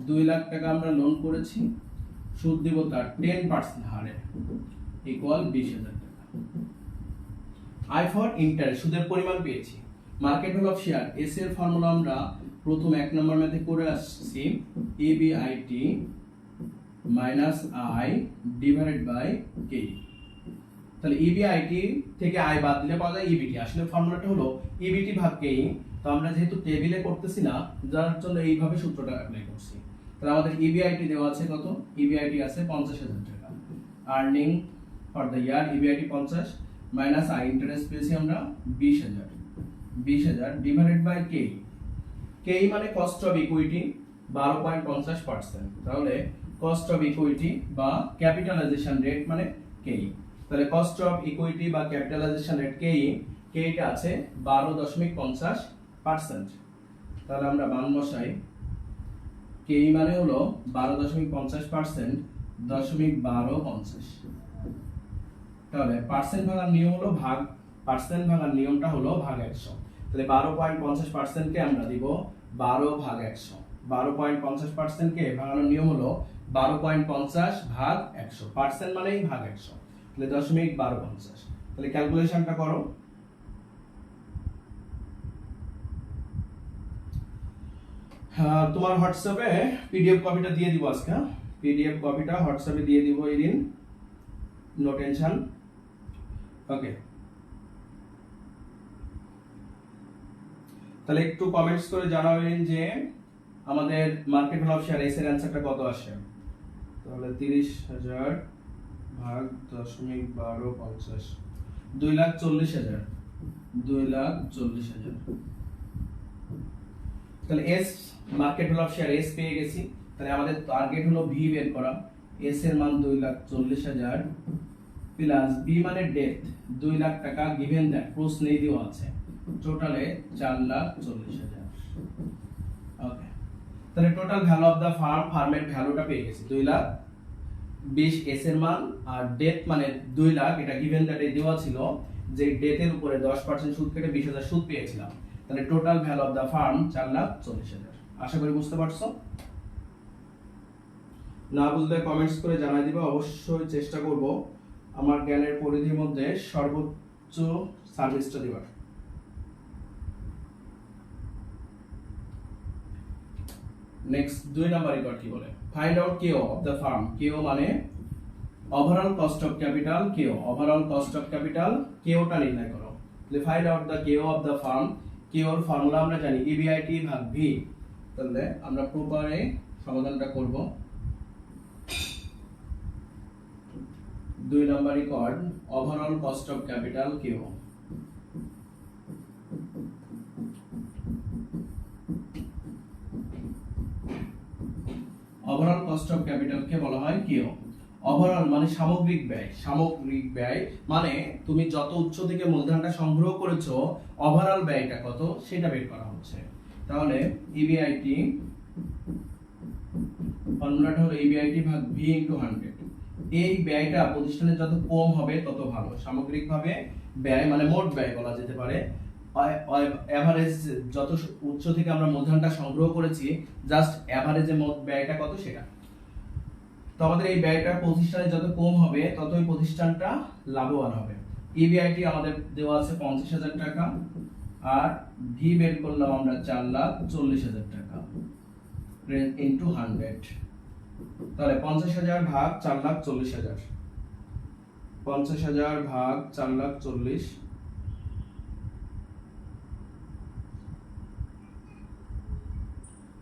A: 2 লাখ টাকা আমরা লোন করেছি, সুদ দিব তার 10% হারে, ইকুয়াল 20,000 টাকা। আই ফর ইন্টারেস্ট, সুদের পরিমাণ পেয়েছি। Market value of share, S এর ফর্মুলা আমরা প্রথম এক নম্বর ম্যাথে করে আসছি, EBIT minus I divided by K. তাহলে ইবিআইটি থেকে আই বাদ দিলে পাওয়া যায় ইবিটি। আসলে ফর্মুলাটা হলো ইবিটি ভাগ কে। তো আমরা যেহেতু টেবিলে করতেছি না, যার জন্য এইভাবে সূত্রটা অ্যাপ্লাই করছি। তাহলে আমাদের ইবিআইটি দেওয়া আছে কত, ইবিআইটি আছে 50,000 টাকা। Earning for the year EBIT 50 minus I interest পেয়েছি আমরা 20,000, 20,000 ডিভাইডেড বাই কে। কে মানে কস্ট অফ ইকুইটি 12.50%। তাহলে কস্ট অফ ইকুইটি বা ক্যাপিটালাইজেশন রেট মানে কেই। তাহলে কস্ট অফ ইকুইটি বা ক্যাপিটালাইজেশন রেট কেইটা আছে 12.50%। তাহলে আমরা মান বসাই, কেই মানে হলো 12.50%, 0.1250। তাহলে পার্সেন্ট ভাঙার নিয়ম হলো ভাগ, পার্সেন্ট ভাঙার নিয়মটা হলো ভাগ 100। তাহলে 12.50% কে আমরা দিব 12 ভাগ 100। 12.50% কে ভাঙানোর নিয়ম হলো 12.50 ভাগ 100, পার্সেন্ট মানেই ভাগ 100। তাহলে 0.1250। তাহলে ক্যালকুলেশনটা করো। তোমার হোয়াটসঅ্যাপে পিডিএফ কপিটা দিয়ে দিব আজকে, পিডিএফ কপিটা হোয়াটসঅ্যাপে দিয়ে দিব এই দিন, নো টেনশন। ওকে, তাহলে একটু কমেন্টস করে জানাবেন যে আমাদের market value of share S এর অ্যানসারটা কত আসে। তাহলে 30,000 ভাগ 0.1250, 2,40,000, 2,40,000। তাহলে S market value of share S পেয়ে গেছি। তাহলে আমাদের টার্গেট হলো ভি বের করা। এস এর মান 2,40,000 প্লাস বি মানে ডেট 2 লাখ টাকা গিভেন দ্যাট প্রশ্নেই দেওয়া আছে, টোটালে 4,40,000। ওকে, তাহলে total value of the firm, ফার্মের ভ্যালুটা পেয়ে গেছি 2,20,000 এস এর মান, আর ডেট মানে 2 লাখ, এটা গিভেন দ্যাটে দেওয়া ছিল যে ডেটের উপরে 10% সুদ কেটে 20,000 সুদ পেয়েছিলাম। তাহলে total value of the firm 4,40,000। আশা করি বুঝতে পারছো। না বুঝলে কমেন্টস করে জানাই দিবা, অবশ্যই চেষ্টা করব আমার জ্ঞানের পরিধির মধ্যে সর্বোচ্চ সার্ভিসটা দেওয়ার। নেক্সট 2 নাম্বার রিকর্ড কি বলে, ফাইন্ড আউট কেও অফ দা ফার্ম। কেও মানে ওভারঅল কস্ট অফ ক্যাপিটাল, কেও overall cost of capital, Keota নির্ণয় করো। তাহলে ফাইন্ড আউট দা কেও অফ দা ফার্ম, কেওর ফর্মুলা আমরা জানি ইবিআইটি ভাগ ভি। তাহলে আমরা প্রপারে সমাধানটা করব। 2 number record overall cost of capital কেও। ওভারঅল কস্ট অফ ক্যাপিটাল কে বলা হয় কেও। ওভারঅল মানে সামগ্রিক ব্যয়, সামগ্রিক ব্যয় মানে তুমি যত উৎস থেকে মূলধনটা সংগ্রহ করেছো ওভারঅল ব্যয়টা কত সেটা বের করা হচ্ছে। তাহলে ইবিআইটি ফর্মুলাটা হলো ইবিআইটি ভাগ ভি ইনটু 100। এই ব্যয়টা প্রতিষ্ঠানের যত কম হবে তত ভালো। সামগ্রিকভাবে ব্যয় মানে মোট ব্যয় বলা যেতে পারে, এভারেজ যত উৎস থেকে আমরা মূলধনটা সংগ্রহ করেছি জাস্ট এভারেজে মোট ব্যয়টা কত সেটা। তো আমাদের এই ব্যয়টা প্রতিষ্ঠানে যত কম হবে ততই প্রতিষ্ঠানটা লাভবান হবে। ইবিআইটি আমাদের দেওয়া আছে 50,000 টাকা, আর ভি বের করলাম আমরা 4,40,000 টাকা ইনটু 100। তাহলে 50,000 ভাগ 4,40,000, 50,000 ভাগ 4,40,000,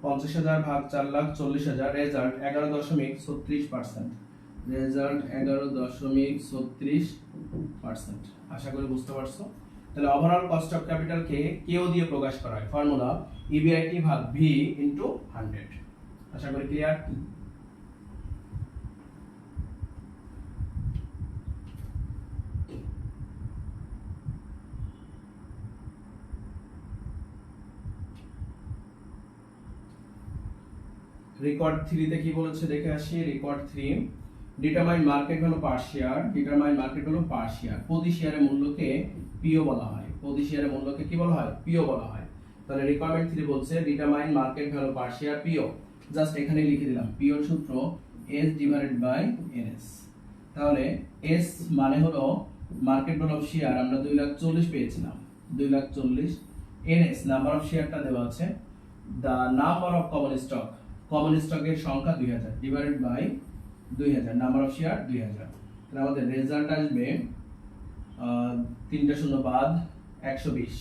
A: 50,000 ভাগ 4,40,000, রেজাল্ট 11.36%, রেজাল্ট 11.36%। আশা করি বুঝতে পারছো। তাহলে ওভারঅল কস্ট অফ ক্যাপিটাল কে কেও দিয়ে প্রকাশ করা হয়, ফর্মুলা ইবিআইটি ভাগ ভি ইনটু 100। আশা করি ক্লিয়ার। রেকর্ড 3 তে কি বলেছে দেখে আসি। Record 3, determine market value per share, determine market value per share. প্রতি শেয়ারের মূল্যকে পিও বলা হয়, প্রতি শেয়ারের মূল্যকে কি বলা হয় পিও বলা হয়। তাহলে রিকোয়ারমেন্ট 3 বলছে determine market value per share PO, just এখানে লিখে দিলাম পিওর সূত্র এস ডিভাইডেড বাই এনএস। তাহলে এস মানে হলো মার্কেট ভ্যালু অফ শেয়ার, আমরা 2,40,000 পেয়েছিলাম, 2,40,000। এনএস নাম্বার অফ শেয়ারটা দেওয়া আছে, the number of common stock, common স্টকের সংখ্যা 2,000 divided by 2,000, number of share 2,000। তাহলে আমাদের রেজাল্ট আসবে 3টা শূন্য বাদ 120।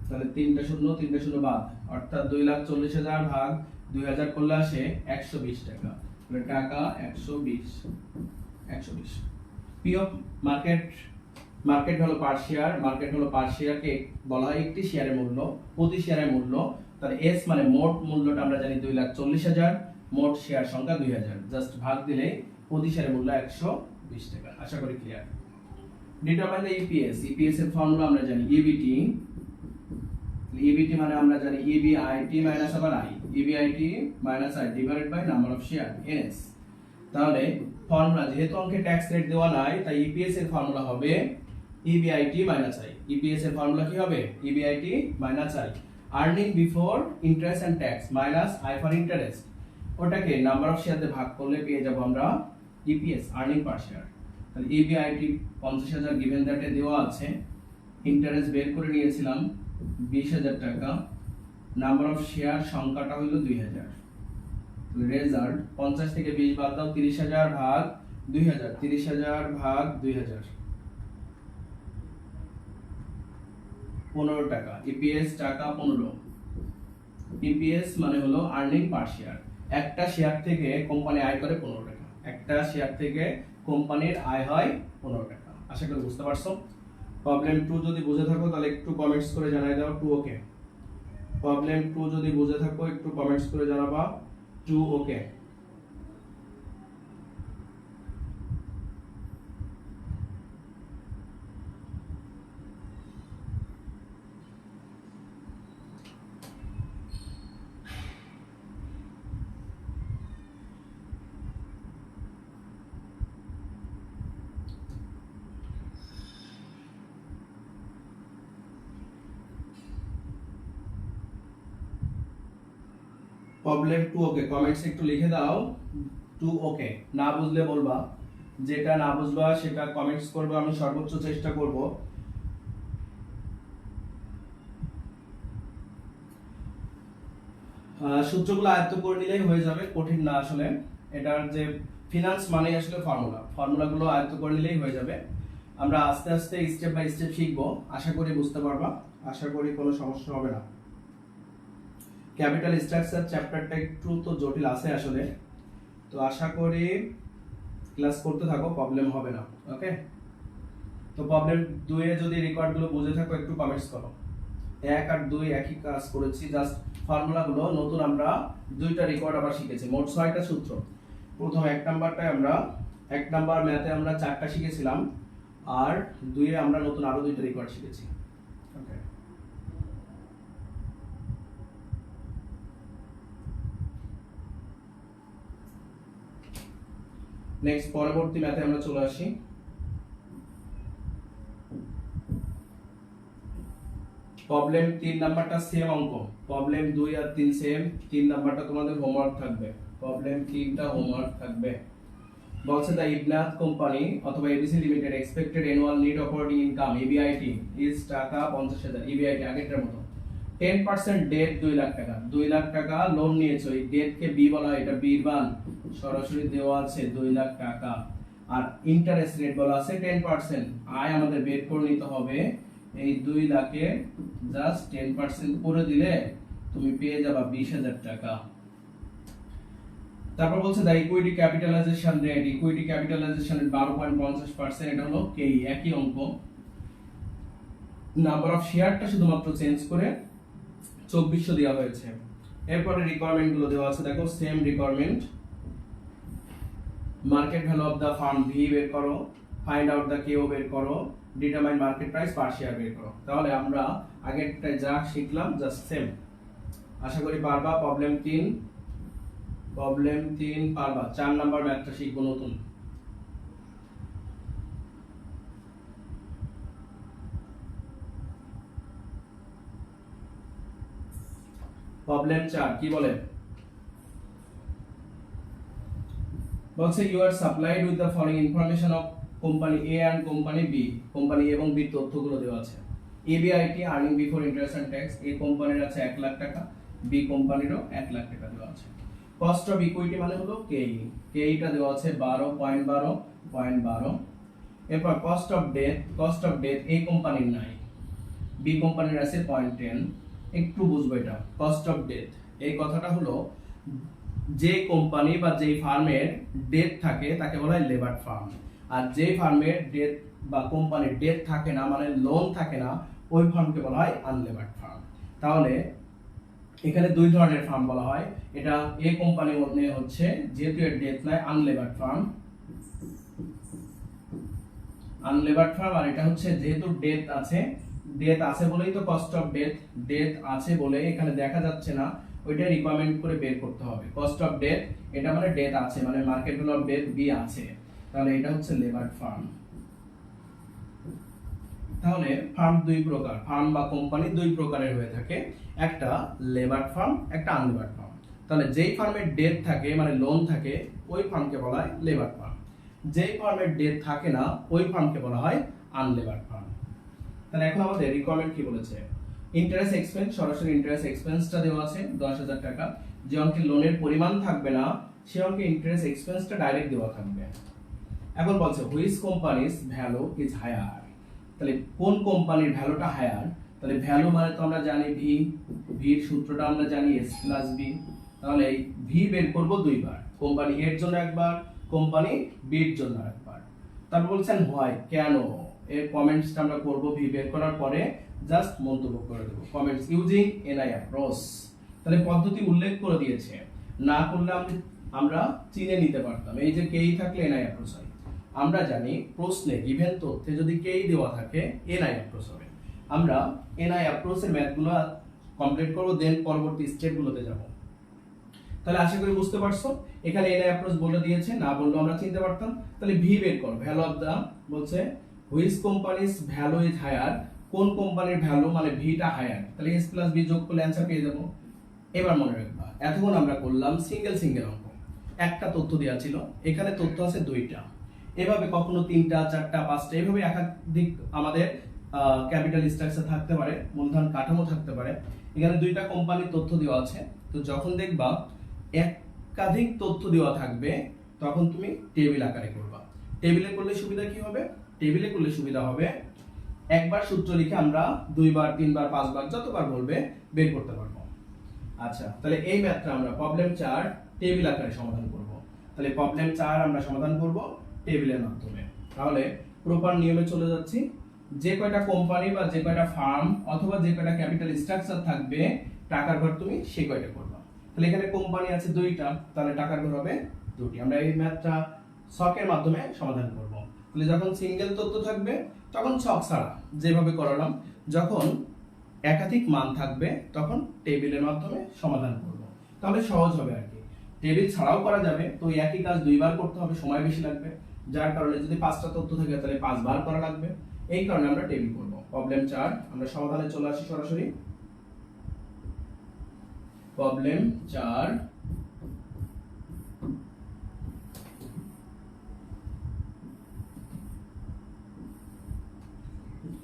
A: তাহলে 3টা শূন্য 3টা শূন্য বাদ, অর্থাৎ 2,40,000 ভাগ 2,000 করলে আসে 120 টাকা। তাহলে টাকা 120। PO market, market value per share, market value per শেয়ারকে বলা হয় একটি শেয়ারের মূল্য, প্রতি শেয়ারের মূল্য। তাহলে এস মানে মোট মূল্যটা আমরা জানি 2,40,000, মোট শেয়ার সংখ্যা 2,000, জাস্ট ভাগ দিলে প্রতি শেয়ারের মূল্য 120 20 টাকা। আশা করি clear. Determine the EPS. EPS এর ফর্মুলা আমরা জানি ইবিটি। ইবিটি মানে আমরা জানি ইবিআইটি মাইনাস আবার I, EBIT minus I divided by number of share NS. তাহলে ফর্মুলা, যেহেতু অঙ্কে ট্যাক্স রেট দেওয়া নাই, তাই ইপিএস এর ফর্মুলা হবে ইবিআইটি মাইনাস আই। ইপিএস এর ফর্মুলা কি হবে? EBIT minus I, earning before interest and tax minus I for interest. ওটাকে নাম্বার অফ শেয়ার দিয়ে ভাগ করলে পেয়ে যাব আমরা ইপিএস, আর্নিং পার শেয়ার। তাহলে ইবিআইটি 50,000 গিভেন দ্যাটে দেওয়া আছে, ইন্টারেস্ট বের করে নিয়েছিলাম 20,000 টাকা, নাম্বার অফ শেয়ার সংখ্যাটা হলো 2000। রেজাল্ট 50 থেকে 20 বাদ দাও, 30,000 ভাগ 2000, 30,000 ভাগ 2000, 15 টাকা। ইপিএস টাকা 15। ইপিএস মানে হলো আর্নিং পার শেয়ার। একটা শেয়ার থেকে কোম্পানি আয় করে 15 টাকা। একটা শেয়ার থেকে কোম্পানির আয় হয় 15 টাকা। আশা করি বুঝতে পারছো। প্রবলেম 2 যদি বুঝে থাকো তাহলে একটু কমেন্টস করে জানাই দাও 2 ওকে। প্রবলেম 2 যদি বুঝে থাকো একটু কমেন্টস করে জানাবা 2 ওকে। প্রবলেম 2 ওকে, কমেন্টস একটু লিখে দাও 2 ওকে। না বুঝলে বলবা, যেটা না বুঝবা সেটা কমেন্টস করবে, আমি সর্বোচ্চ চেষ্টা করব। সূত্রগুলো আয়ত্ত করে নিলেই হয়ে যাবে, কঠিন না আসলে। এটার যে ফিনান্স মানে আসলে ফর্মুলাগুলো আয়ত্ত করে নিলেই হয়ে যাবে। আমরা আস্তে আস্তে স্টেপ বাই স্টেপ শিখবো, আশা করি বুঝতে পারবা, আশা করি কোনো সমস্যা হবে না। ক্যাপিটাল স্ট্রাকচার চ্যাপ্টারটা একটু তো জটিল আছে আসলে, তো আশা করি ক্লাস করতে থাকো, প্রবলেম হবে না। ওকে, তো প্রবলেম 2 এ যদি রেকর্ডগুলো বুঝে থাকো একটু কমেন্টস করো। 1 আর 2 একই কাজ করেছি, জাস্ট ফর্মুলাগুলো নতুন আমরা 2টা রেকর্ড আবার শিখেছি, মোট 6টা সূত্র। প্রথম 1 নাম্বারটায় আমরা 1 নাম্বার ম্যাথে আমরা 4টা শিখেছিলাম, আর 2 এ আমরা নতুন আরো 2টা রেকর্ড শিখেছি। ওকে, নেক্সট পরবর্তী ম্যাথে আমরা চলে আসি। প্রবলেম 3 নাম্বারটা সেম অঙ্ক, প্রবলেম 2 আর 3 সেম। 3 নাম্বারটা তোমাদের হোমওয়ার্ক থাকবে, প্রবলেম 3টা হোমওয়ার্ক থাকবে। বলছে দা ইবনাথ কোম্পানি অথবা ABC limited expected annual net operating income EBIT is টাকা 50,000। এবিআইটি আগেরটার মতো 10% ডেট 2 লাখ টাকা। 2 লাখ টাকা লোন নিয়েছো, এই ডেট কে বি বলা হয়, এটা বি এর মান সরাসরি দেওয়া আছে 2 লাখ টাকা, আর ইন্টারেস্ট রেট বলা আছে 10%। আয় আমাদের বের করে নিতে হবে, এই 2 লাখে জাস্ট 10% করে দিলে তুমি পেয়ে যাবা 20,000 টাকা। তারপর বলছে the equity capitalization rate, equity capitalization rate 12.50%, এটা হলো কে, একই অঙ্ক। নাম্বার অফ শেয়ারটা শুধুমাত্র চেঞ্জ করে 2400 দেওয়া হয়েছে। এরপরে রিকোয়ারমেন্ট গুলো দেওয়া আছে, দেখো same requirement. Market value of the farm V বের করো, ফাইন্ড আউট দা কেও বের করো, determine market price per share বের করো। তাহলে আমরা আগেরটা যা শিখলাম জাস্ট সেম, আশা করি পারবা। প্রবলেম 3 পারবা। 4 নাম্বার ম্যাথটা শিখবো নতুন। প্রবলেম 4 কি বলে? বলছে you are supplied with the following information of company A and company B. Company এবং বি তথ্যগুলো দেওয়া আছে। EBIT earning before interest and tax, A কোম্পানির আছে 1 লাখ টাকা, বি কোম্পানিরও 1 লাখ টাকা দেওয়া আছে। কস্ট অফ ইকুইটি মানে হলো কেই, কেইটা দেওয়া আছে 12.12. এরপর কস্ট অফ ডেট এই কোম্পানির নাই, বি কোম্পানির আছে 0.10। একটু বুঝবো এটা। কস্ট অফ ডেট এই কথাটা হলো, যে কোম্পানি বা যে ফার্মের ডেট থাকে তাকে বলা হয় লেবার ফার্ম, আর যে ফার্মের ডেট বা কোম্পানির ডেট থাকে না, মানে লোন থাকে না, ওই ফার্মকে বলা হয় আনলেবার্ড ফার্ম। তাহলে এখানে 2 ধরনের ফার্ম বলা হয়। এটা এ কোম্পানির মধ্যে হচ্ছে, যেহেতু এর ডেট নাই, আনলেবার্ড ফার্ম। আনলেভার্ড ফার্ম, আর এটা হচ্ছে যেহেতু ডেথ আছে বলেই তো কস্ট অফ ডেথ আছে বলে এখানে দেখা যাচ্ছে না, ওইটা রিকমেন্ড করে বের করতে হবে। কস্ট অফ ডেথ এটা মানে ডেথ আছে, মানে market value of debt B আছে, তাহলে এটা হচ্ছে লেভার্ড ফার্ম। তাহলে ফার্ম দুই প্রকার, ফার্ম বা কোম্পানি দুই প্রকারের হয়ে থাকে, একটা লেভার্ড ফার্ম, একটা আনলেভার্ড ফার্ম। তাহলে যেই ফার্মের ডেথ থাকে মানে লোন থাকে ওই ফার্মকে বলা হয় লেভার্ড ফার্ম, যেই ফার্মের ডেথ থাকে না ওই ফার্মকে বলা হয় আনলেভার্ড ফার্ম। তাহলে এখন আমাদের রিকোয়ারমেন্ট কি বলেছে, ইন্টারেস্ট এক্সপেন্স, সরাসরি ইন্টারেস্ট এক্সপেন্সটা দেওয়া আছে 10,000 টাকা, যে অঙ্কে লোনের পরিমাণ থাকবে না সে অঙ্কে ইন্টারেস্ট এক্সপেন্সটা ডাইরেক্ট দেওয়া থাকবে। এখন বলছে which company's value is higher, তাহলে কোন কোম্পানির ভ্যালুটা হায়ার, তাহলে ভ্যালু মানে তো আমরা জানি ভি, ভির সূত্রটা আমরা জানি এস প্লাস বি, তাহলে এই ভি বের করব দুইবার, কোম্পানি এর জন্য একবার, কোম্পানি বির জন্য একবার। তারপর বলছেন হোয়াই, কেন, এর কমেন্টসটা আমরা করব, ভি বের করার পরে জাস্ট মন্তব্য করে দেব, কমেন্টস ইউজিং এনআই অ্যাপ্রোচ। তাহলে পদ্ধতি উল্লেখ করে দিয়েছে, না করলে আমরা চিনে নিতে পারতাম, এই যে কেই থাকলে এনআই অ্যাপ্রোচ হয়। আমরা জানি প্রশ্নে গিভেন তথ্যে যদি কেই দেওয়া থাকে এনআই অ্যাপ্রোচ হবে। আমরা এনআই অ্যাপ্রোচের ম্যাথগুলো কমপ্লিট করব, দেন পরবর্তী স্টেপগুলোতে যাব। তাহলে আশা করি বুঝতে পারছো, এখানে এনআই অ্যাপ্রোচ বলে দিয়েছে, না বললেও আমরা চিনতে পারতাম। তাহলে ভি বের করো, ভ্যালু অফ দা, বলছে which company's value is higher, কোন কোম্পানির ভ্যালু মানে ভিটা হায়ার, তাহলে এস প্লাস বি যোগ করলে অ্যানসার পেয়ে যাব। এবার মনে রাখবা, এতক্ষণ আমরা করলাম সিঙ্গেল অঙ্ক, একটা তথ্য দেওয়া ছিল, এখানে তথ্য আছে দুইটা, এভাবে কখনো 3টা 4টা 5টা এভাবে একাধিক আমাদের ক্যাপিটাল স্ট্রাকচার থাকতে পারে, মূলধন কাঠামো থাকতে পারে। এখানে দুইটা কোম্পানির তথ্য দেওয়া আছে, তো যখন দেখবা একাধিক তথ্য দেওয়া থাকবে তখন তুমি টেবিল আকারে করবা। টেবিলে করলে সুবিধা কি হবে, টেবিলে করলে সুবিধা হবে একবার সূত্র লিখে আমরা 2বার 3বার 5বার যতবার বলবে বের করতে পারবো। আচ্ছা, তাহলে এই ম্যাথটা আমরা প্রবলেম 4 টেবিল আকারে সমাধান করব। তাহলে প্রবলেম 4 আমরা সমাধান করব টেবিলের মাধ্যমে। তাহলে প্রপার নিয়মে চলে যাচ্ছি, যে কয়টা কোম্পানি বা যে কয়টা ফার্ম অথবা যে কয়টা ক্যাপিটাল স্ট্রাকচার থাকবে টাকার ঘর তুমি সেই কয়টা করবা। তাহলে এখানে কোম্পানি আছে 2টা, তাহলে টাকার ঘর হবে 2টি। আমরা এই ম্যাথটা ছকের মাধ্যমে সমাধান করব। তাহলে যখন সিঙ্গেল তথ্য থাকবে তখন ছক ছাড়া যেভাবে করালাম, যখন একাধিক মান থাকবে তখন টেবিলের মাধ্যমে সমাধান করব, তাহলে সহজ হবে আর কি। টেবিল ছাড়াও করা যাবে, তো একই কাজ 2বার করতে হবে, সময় বেশি লাগবে, যার কারণে যদি 5টা তথ্য থাকে তাহলে 5বার করা লাগবে, এই কারণে আমরা টেবিল করব। প্রবলেম 4 আমরা সমাধানে চলে আসি সরাসরি। প্রবলেম 4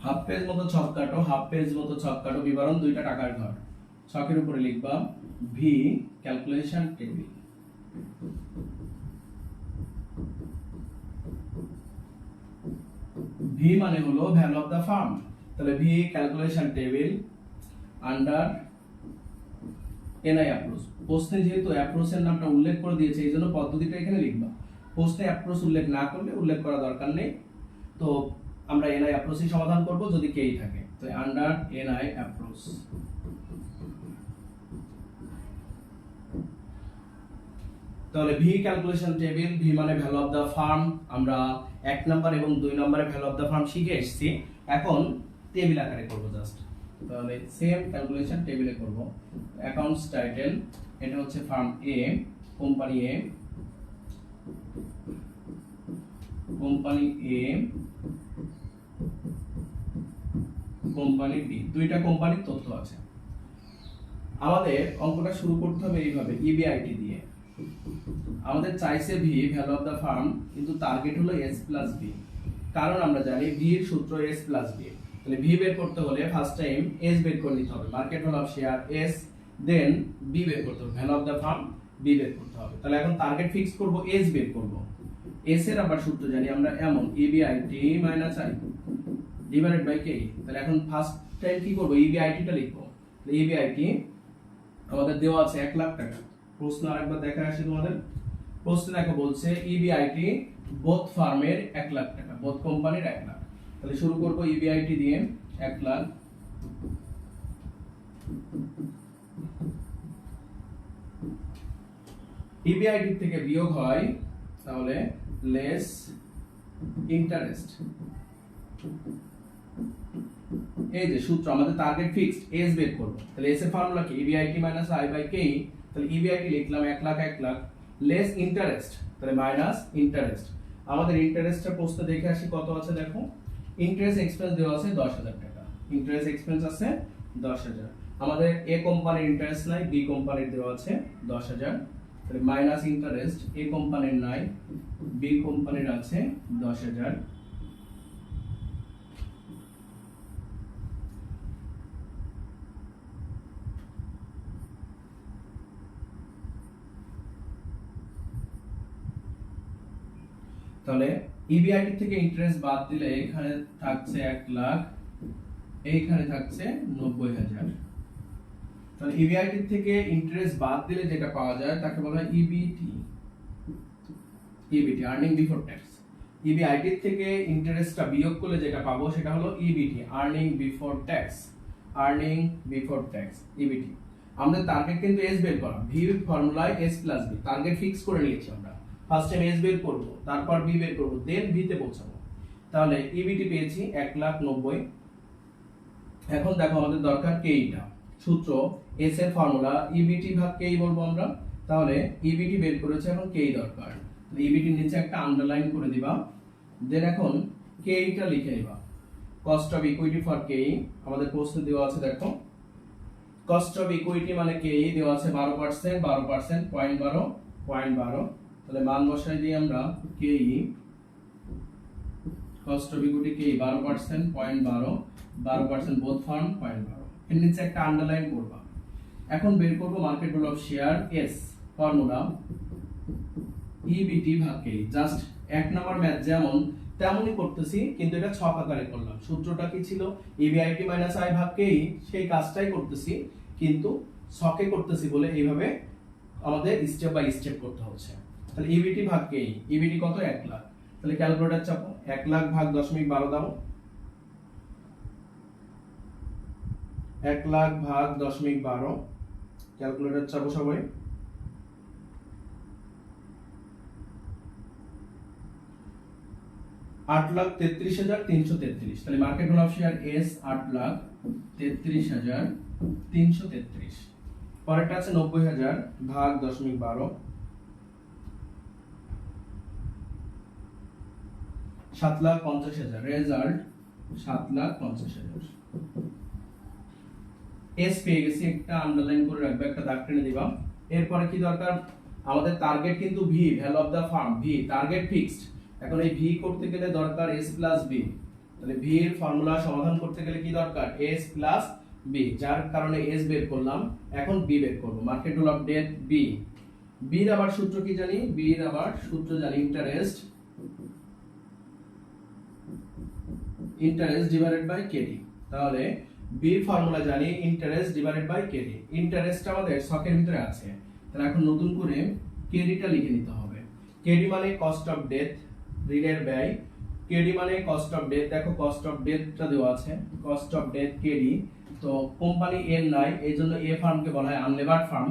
A: হাফ পেজ মতো ছক কাটো, হাফ পেজ মতো ছক কাটো, বিবরণ 2টা টাকার ঘর। ছকের উপরে লিখবা ভি ক্যালকুলেশন টেবিল, ভি মানে হলো ভ্যালু অফ দা ফার্ম, তাহলে V calculation table under NI approach. প্রশ্নে যেহেতু অ্যাপ্রোচের নামটা উল্লেখ করে দিয়েছে এই জন্য পদ্ধতিটা এখানে লিখবা, প্রশ্নে অ্যাপ্রোচ উল্লেখ না করলে উল্লেখ করা দরকার নেই। তো আমরা এনআই অ্যাপ্রোচই সমাধান করব যদি কেই থাকে, তো আন্ডার এনআই অ্যাপ্রোচ। তাহলে ভি ক্যালকুলেশন টেবিল, ভি মানে ভ্যালু অফ দা ফার্ম, আমরা 1 নাম্বার এবং 2 নম্বরে ভ্যালু অফ দা ফার্ম শিখে এসেছি, এখন টেবিল আকারে করব জাস্ট। তাহলে সেম ক্যালকুলেশন টেবিলে করব। অ্যাকাউন্টস টাইটেল, এটা হচ্ছে ফার্ম এ, কোম্পানি এ, কোম্পানি এ, কোম্পানি বি, 2টা কোম্পানির তথ্য আছে। আমাদের অঙ্কটা শুরু করতে হবে এইভাবে, ইবিআইটি দিয়ে। আমাদের চাইছে V value of the firm, কিন্তু টার্গেট হলো এস প্লাস বি, কারণ আমরা জানি ভি এর সূত্র এস প্লাস বি। তাহলে ভি বের করতে হলে ফার্স্ট টাইম এস বের করে নিতে হবে, market value of share S, then B বের করতে হবে, value of the firm B বের করতে হবে। তাহলে এখন টার্গেট ফিক্স করব, এস বের করব। এস এর আবার সূত্র জানি আমরা এমন, EBIT minus I divided by K. তাহলে এখন ফার্স্ট টাইম কি করব, ইবিআইটিটা লিখব। ইবিআইটি আমাদের দেওয়া আছে 1 লাখ টাকা। প্রশ্ন আরেকবার দেখা আসে তোমাদের, প্রশ্ন দেখো বলছে ইবিআইটি বোথ ফার্মের 1 লাখ টাকা, বোথ কোম্পানির 1 লাখ। তাহলে শুরু করব ইবিআইটি দিয়ে 1 লাখ, ইবিআইটি থেকে বিয়োগ হয় তাহলে লেস ইন্টারেস্ট, এই যে সূত্র আমাদের টার্গেট ফিক্সড এস বের করব, তাহলে এস এর ফর্মুলা কি EBIT minus I by K. তাহলে ইবিআইটি লিখলাম 1 লাখ 1 লাখ লেস ইন্টারেস্ট, তাহলে মাইনাস ইন্টারেস্ট। আমাদের ইন্টারেস্টটা পোস্টে দেখে আসি কত আছে দেখো। ইন্টারেস্ট এক্সপেন্স দেওয়া আছে 10,000 টাকা, ইন্টারেস্ট এক্সপেন্স আছে 10,000। আমাদের এ কোম্পানির ইন্টারেস্ট নাই, বি কোম্পানির দেওয়া আছে 10,000, তাহলে মাইনাস ইন্টারেস্ট এ কোম্পানির নাই, বি কোম্পানির আছে 10,000। তাহলে ইবিআইটি থেকে ইন্টারেস্ট বাদ দিলে এখানে থাকছে 1 লাখ, এইখানে থাকছে 90,000। তাহলে ইবিআইটি থেকে ইন্টারেস্ট বাদ দিলে যেটা পাওয়া যায় তাকে বলা হয় EBT. EBT earning before tax. EBIT থেকে ইন্টারেস্টটা বিয়োগ করলে যেটা পাবো সেটা হলো EBT earning before tax. Earning before tax EBT. আমাদের টার্গেট কিন্তু এস বের করা, ভি ফর্মুলায় S plus B, target fix করে নিয়েছি আমরা। ফার্স্ট টাইম এস বের করব, তারপর বি বের করব, দেন বি তে পৌঁছাবো। তাহলে ইবিটি পেয়েছি 1,90,000। এখন দেখো আমাদের দরকার কেইটা। সূত্র এস এর ফর্মুলা ইবিটি ভাগ কেই বলবো আমরা। তাহলে ইবিটি বের করেছে, এখন কেই দরকার। ইবিটির নিচে একটা আন্ডারলাইন করে দিবা, দেন এখন কেইটা লিখে নিবা। কস্ট অফ ইকুইটি ফর কেই আমাদের প্রশ্নে দেওয়া আছে দেখো। কস্ট অফ ইকুইটি মানে কেই দেওয়া আছে 12%, 12%, 0.12, 0.12। তাহলে মান বসাই দিই আমরা কেই, কস্ট অফ ইকুইটি কেই 12%, 0.12, 12% বোথ ফার্ম 0.12। এর নিচে একটা আন্ডারলাইন করবা। এখন বের করব market value of share S, formula EBIT ভাগ কেই। জাস্ট এক নাম্বার ম্যাথ যেমন তেমনই করতেছি, কিন্তু এটা ছক আকারে করলাম। সূত্রটা কি ছিল ইবিআইটি মাইনাস আই ভাগ কেই, সেই কাজটাই করতেছি কিন্তু ছকে করতেছি বলে এইভাবে আমাদের স্টেপ বাই স্টেপ করতে হচ্ছে। তাহলে ইবিটি ভাগ কেই, ইবিটি কত 1 লাখ। তাহলে ক্যালকুলেটর চাপো, 1 লাখ ভাগ 0.12 দাও, 1 লাখ ভাগ 0.12। ক্যালকুলেটর চাপো সবাই। 8,33,333। তাহলে market value of share S 8,33,333। পরেরটা আছে 90,000 ভাগ 0.12, 7,50,000। রেজাল্ট 7,50,000। এস পেয়ে গেছি, একটা আন্ডারলাইন করে রাখবে, একটা দাগ টেনে দিবা। এরপরে কি দরকার আমাদের টার্গেট কিন্তু V, value of the farm V, target fixed. এখন এই ভি করতে গেলে দরকার এস প্লাস বি। তাহলে ভি এর ফর্মুলা সমাধান করতে গেলে কি দরকার এস প্লাস বি, যার কারণে এস বের করলাম। এখন বি বের করব, market value of debt B. B এর আবার সূত্র কি জানি, বি এর আবার সূত্র জানি interest, interest divided by KD. তাহলে বি ফর্মুলা জানি interest divided by KD. Interest আমাদের ছকের ভিতরে আছে, তাহলে এখন নতুন করে কেডিটা লিখে নিতে হবে। কেডি মানে কস্ট অফ ডেথ, ঋণের ব্যয়। কেডি মানে কস্ট অফ ডেথ, দেখো কস্ট অফ ডেথটা দেওয়া আছে, কস্ট অফ ডেথ কেডি। তো কোম্পানি এর নাই, এইজন্য এ ফার্মকে বলা হয় আনলেভার্ড ফার্ম,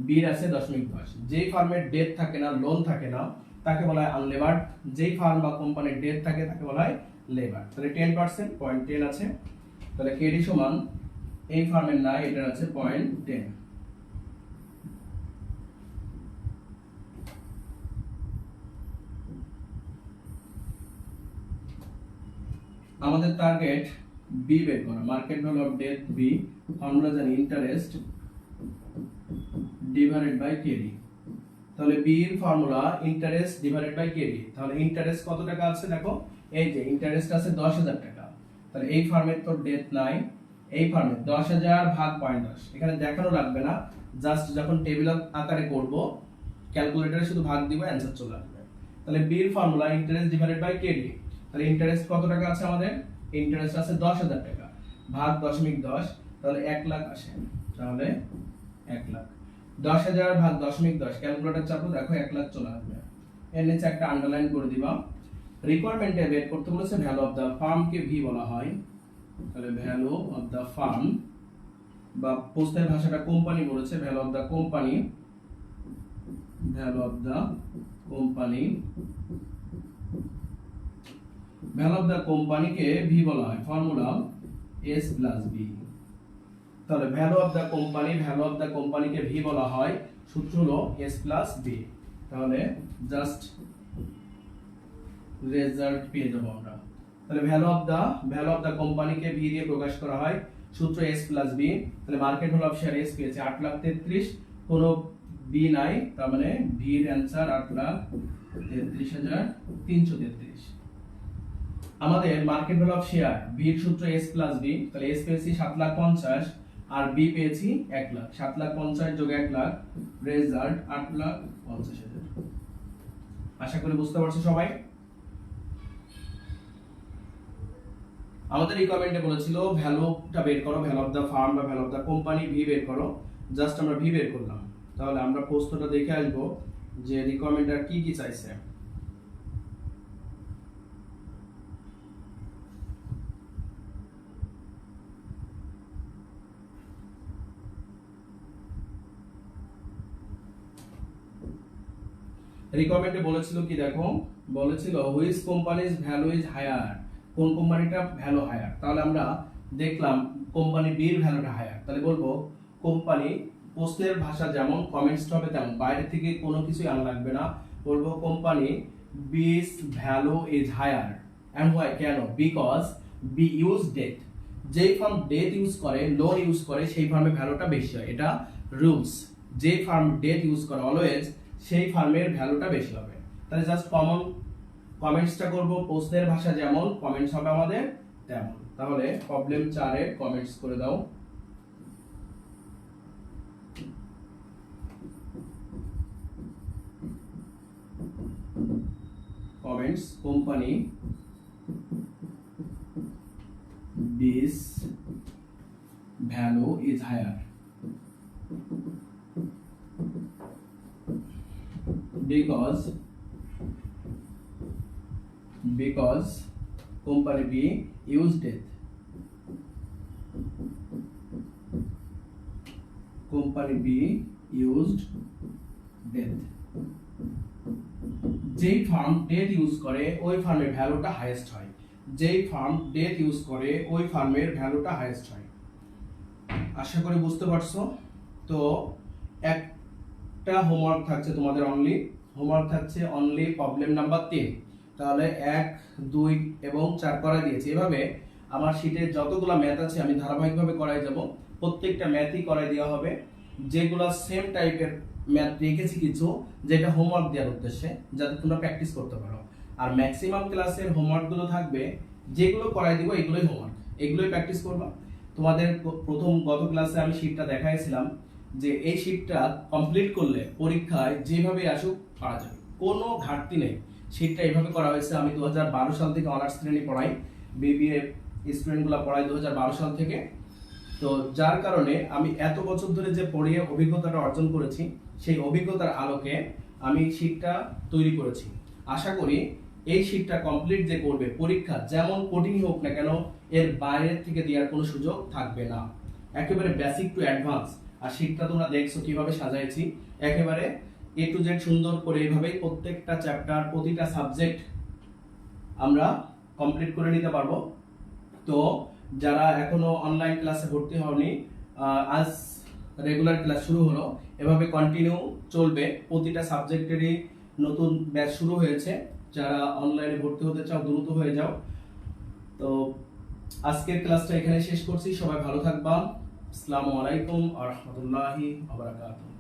A: বি এর আছে 0.10। যেই ফার্মের ডেথ থাকে না, লোন থাকে না, তাকে বলা হয় আনলেভার্ড। যেই ফার্ম বা কোম্পানির ডেথ থাকে তাকে বলা হয় লেবার। তাহলে 10%, 0.10 আছে। তাহলে কেডি সমান এই ফার্মের নাই, এটার আছে 0.10। আমাদের টার্গেট বি বের করা, market value of debt B. Formula জানি ইন্টারেস্ট ডিভাইডেড বাই কেডি। তাহলে বি এর formula interest divided by KD. তাহলে ইন্টারেস্ট কত টাকা আছে দেখো, এই যে ইন্টারেস্ট আছে 10,000 টাকা। তাহলে এই ফার্মের তো ডেট নাই, এই ফার্মের 10,000 ভাগ 0.10। এখানে দেখানো লাগবে না, জাস্ট যখন টেবিল আকারে করব ক্যালকুলেটরে শুধু ভাগ দিব, অ্যানসার চলে আসবে। তাহলে বি এর formula interest divided by KD. তাহলে ইন্টারেস্ট কত টাকা আছে আমাদের, ইন্টারেস্ট আছে 10,000 টাকা ভাগ 0.10, তাহলে 1 লাখ আসে। তাহলে 1 লাখ 10,000 ভাগ 0.10, ক্যালকুলেটর চাপো, দেখো 1 লাখ চলে আসবে। এর নিচে একটা আন্ডারলাইন করে দিবা। রিকোয়ারমেন্টে বের করতে বলেছে ভ্যালু অফ দা ফার্ম কে ভি বলা হয়। তাহলে ভ্যালু অফ দা ফার্ম বা প্রশ্নের ভাষাটা কোম্পানি বলেছে, value of the company, value of the company value of the কোম্পানিকে ভি বলা হয়, ফর্মুলা এস প্লাস বি। তাহলে ভ্যালু অফ দ্য কোম্পানিকে ভি বলা হয়, সূত্র হলো এস প্লাস বি। তাহলে জাস্ট রেজাল্ট পেয়ে যাবো আমরা। তাহলে ভ্যালু অফ দ্য কোম্পানিকে ভি দিয়ে প্রকাশ করা হয়, সূত্র এস প্লাস বি। তাহলে market value of share S পেয়েছে 8,33,000, কোনো বি নাই, তার মানে ভি এর অ্যানসার 8,33,333। আমাদের market value of share V এর সূত্র এস প্লাস বি। তাহলে এস পেয়েছি 7,50,000 আর বি পেয়েছি 1,00,000। 7,50,000 যোগ 1,00,000 রেজাল্ট 8,50,000। আশা করি বুঝতে পারছো সবাই। আমাদের এই কমেন্টে বলেছিল ভ্যালুটা বের করো, ভ্যালু অফ দা ফার্ম বা value of the company V বের করো। জাস্ট আমরা ভি বের করলাম। তাহলে আমরা প্রশ্নটা দেখে আসবো যে রিকমেন্ডার কি কি চাইছে। রিকমেন্ডে বলেছিল কি দেখো, বলেছিল which company's value is higher, কোন কোম্পানিটা ভ্যালু হায়ার। তাহলে আমরা দেখলাম কোম্পানি বি এর ভ্যালুটা হায়ার। তাহলে বলবো কোম্পানি, প্রশ্নের ভাষা যেমন কমেন্টস হবে তেমন, বাইরে থেকে কোনো কিছুই আনা লাগবে না। বলবো company B's value is higher and why, কেন? বিকজ বি ইউজ ডেট, যেই ফার্ম ডেট ইউজ করে, লোন ইউজ করে, সেই ফার্মের ভ্যালুটা বেশি হয়, এটা রুলস। যে ফার্ম ডেট ইউজ করে অলওয়েজ, সেই ফার্মের ভ্যালুটা বেশি হবে। তাহলে জাস্ট কমন কমেন্টসটা করব, প্রশ্নের ভাষা যেমন কমেন্টস হবে আমাদের তেমন। তাহলে প্রবলেম 4 এর কমেন্টস করে দাও। Comments, company B's value is higher because company B used death. Company B used death. যেই ফার্ম ডেট ইউজ করে ওই ফার্মের ভ্যালুটা হাইয়েস্ট হয়, যেই ফার্ম ডেট ইউজ করে ওই ফার্মের ভ্যালুটা হাইয়েস্ট হয়। আশা করি বুঝতে পারছো। তো একটা হোমওয়ার্ক থাকছে তোমাদের, হোমওয়ার্ক থাকছে অনলি প্রবলেম নাম্বার 3। তাহলে 1, 2 এবং 4 করাই দিয়েছি। এভাবে আমার শীটে যতগুলো ম্যাথ আছে আমি ধারাবাহিকভাবে করাই যাব, প্রত্যেকটা ম্যাথই করাই দেওয়া হবে। যেগুলো সেম টাইপের ম্যাথ রেখেছি কিছু, যেটা হোমওয়ার্ক দেওয়ার উদ্দেশ্যে, যাতে তোমরা প্র্যাকটিস করতে পারো। আর ম্যাক্সিমাম ক্লাসের হোমওয়ার্কগুলো থাকবে, যেগুলো করাই দিব এগুলোই হোমওয়ার্ক, এগুলোই প্র্যাকটিস করবা। তোমাদের গত ক্লাসে আমি শীটটা দেখাইছিলাম যে এই শীটটা কমপ্লিট করলে পরীক্ষায় যেভাবে আসুক পারা যাবে, কোনো ঘাটতি নেই। শীটটা এইভাবে করা হয়েছে। আমি 2012 সাল থেকে অনার্স শ্রেণী পড়াই, বিবিএ স্টুডেন্টগুলো পড়াই 2012 সাল থেকে। তো যার কারণে আমি এত বছর ধরে যে পড়িয়ে অভিজ্ঞতাটা অর্জন করেছি, সেই অভিজ্ঞতার আলোকে আমি শীটটা তৈরি করেছি। আশা করি এই শীটটা কমপ্লিট যে করবে, পরীক্ষা যেমন কঠিন হোক না কেন, এর বাইরে থেকে দেওয়ার কোনো সুযোগ থাকবে না। একেবারে বেসিক টু অ্যাডভান্স। আর শীটটা তোমরা দেখছো কিভাবে সাজাইছি, একেবারে A to Z সুন্দর করে এইভাবেই প্রত্যেকটা চ্যাপ্টার, প্রতিটা সাবজেক্ট আমরা কমপ্লিট করে নিতে পারবো। তো যারা এখনো অনলাইন ক্লাসে ভর্তি হওনি, আজ রেগুলার ক্লাস শুরু হলো, এভাবে কন্টিনিউ চলবে। প্রতিটা সাবজেক্টেরই নতুন ব্যাচ শুরু হয়েছে। যারা অনলাইনে ভর্তি হতে চাও দ্রুত হয়ে যাও। তো আজকের ক্লাসটা এখানে শেষ করছি। সবাই ভালো থাকবা। আসসালামু আলাইকুম ওয়া রাহমাতুল্লাহি ওয়া বারাকাতুহু।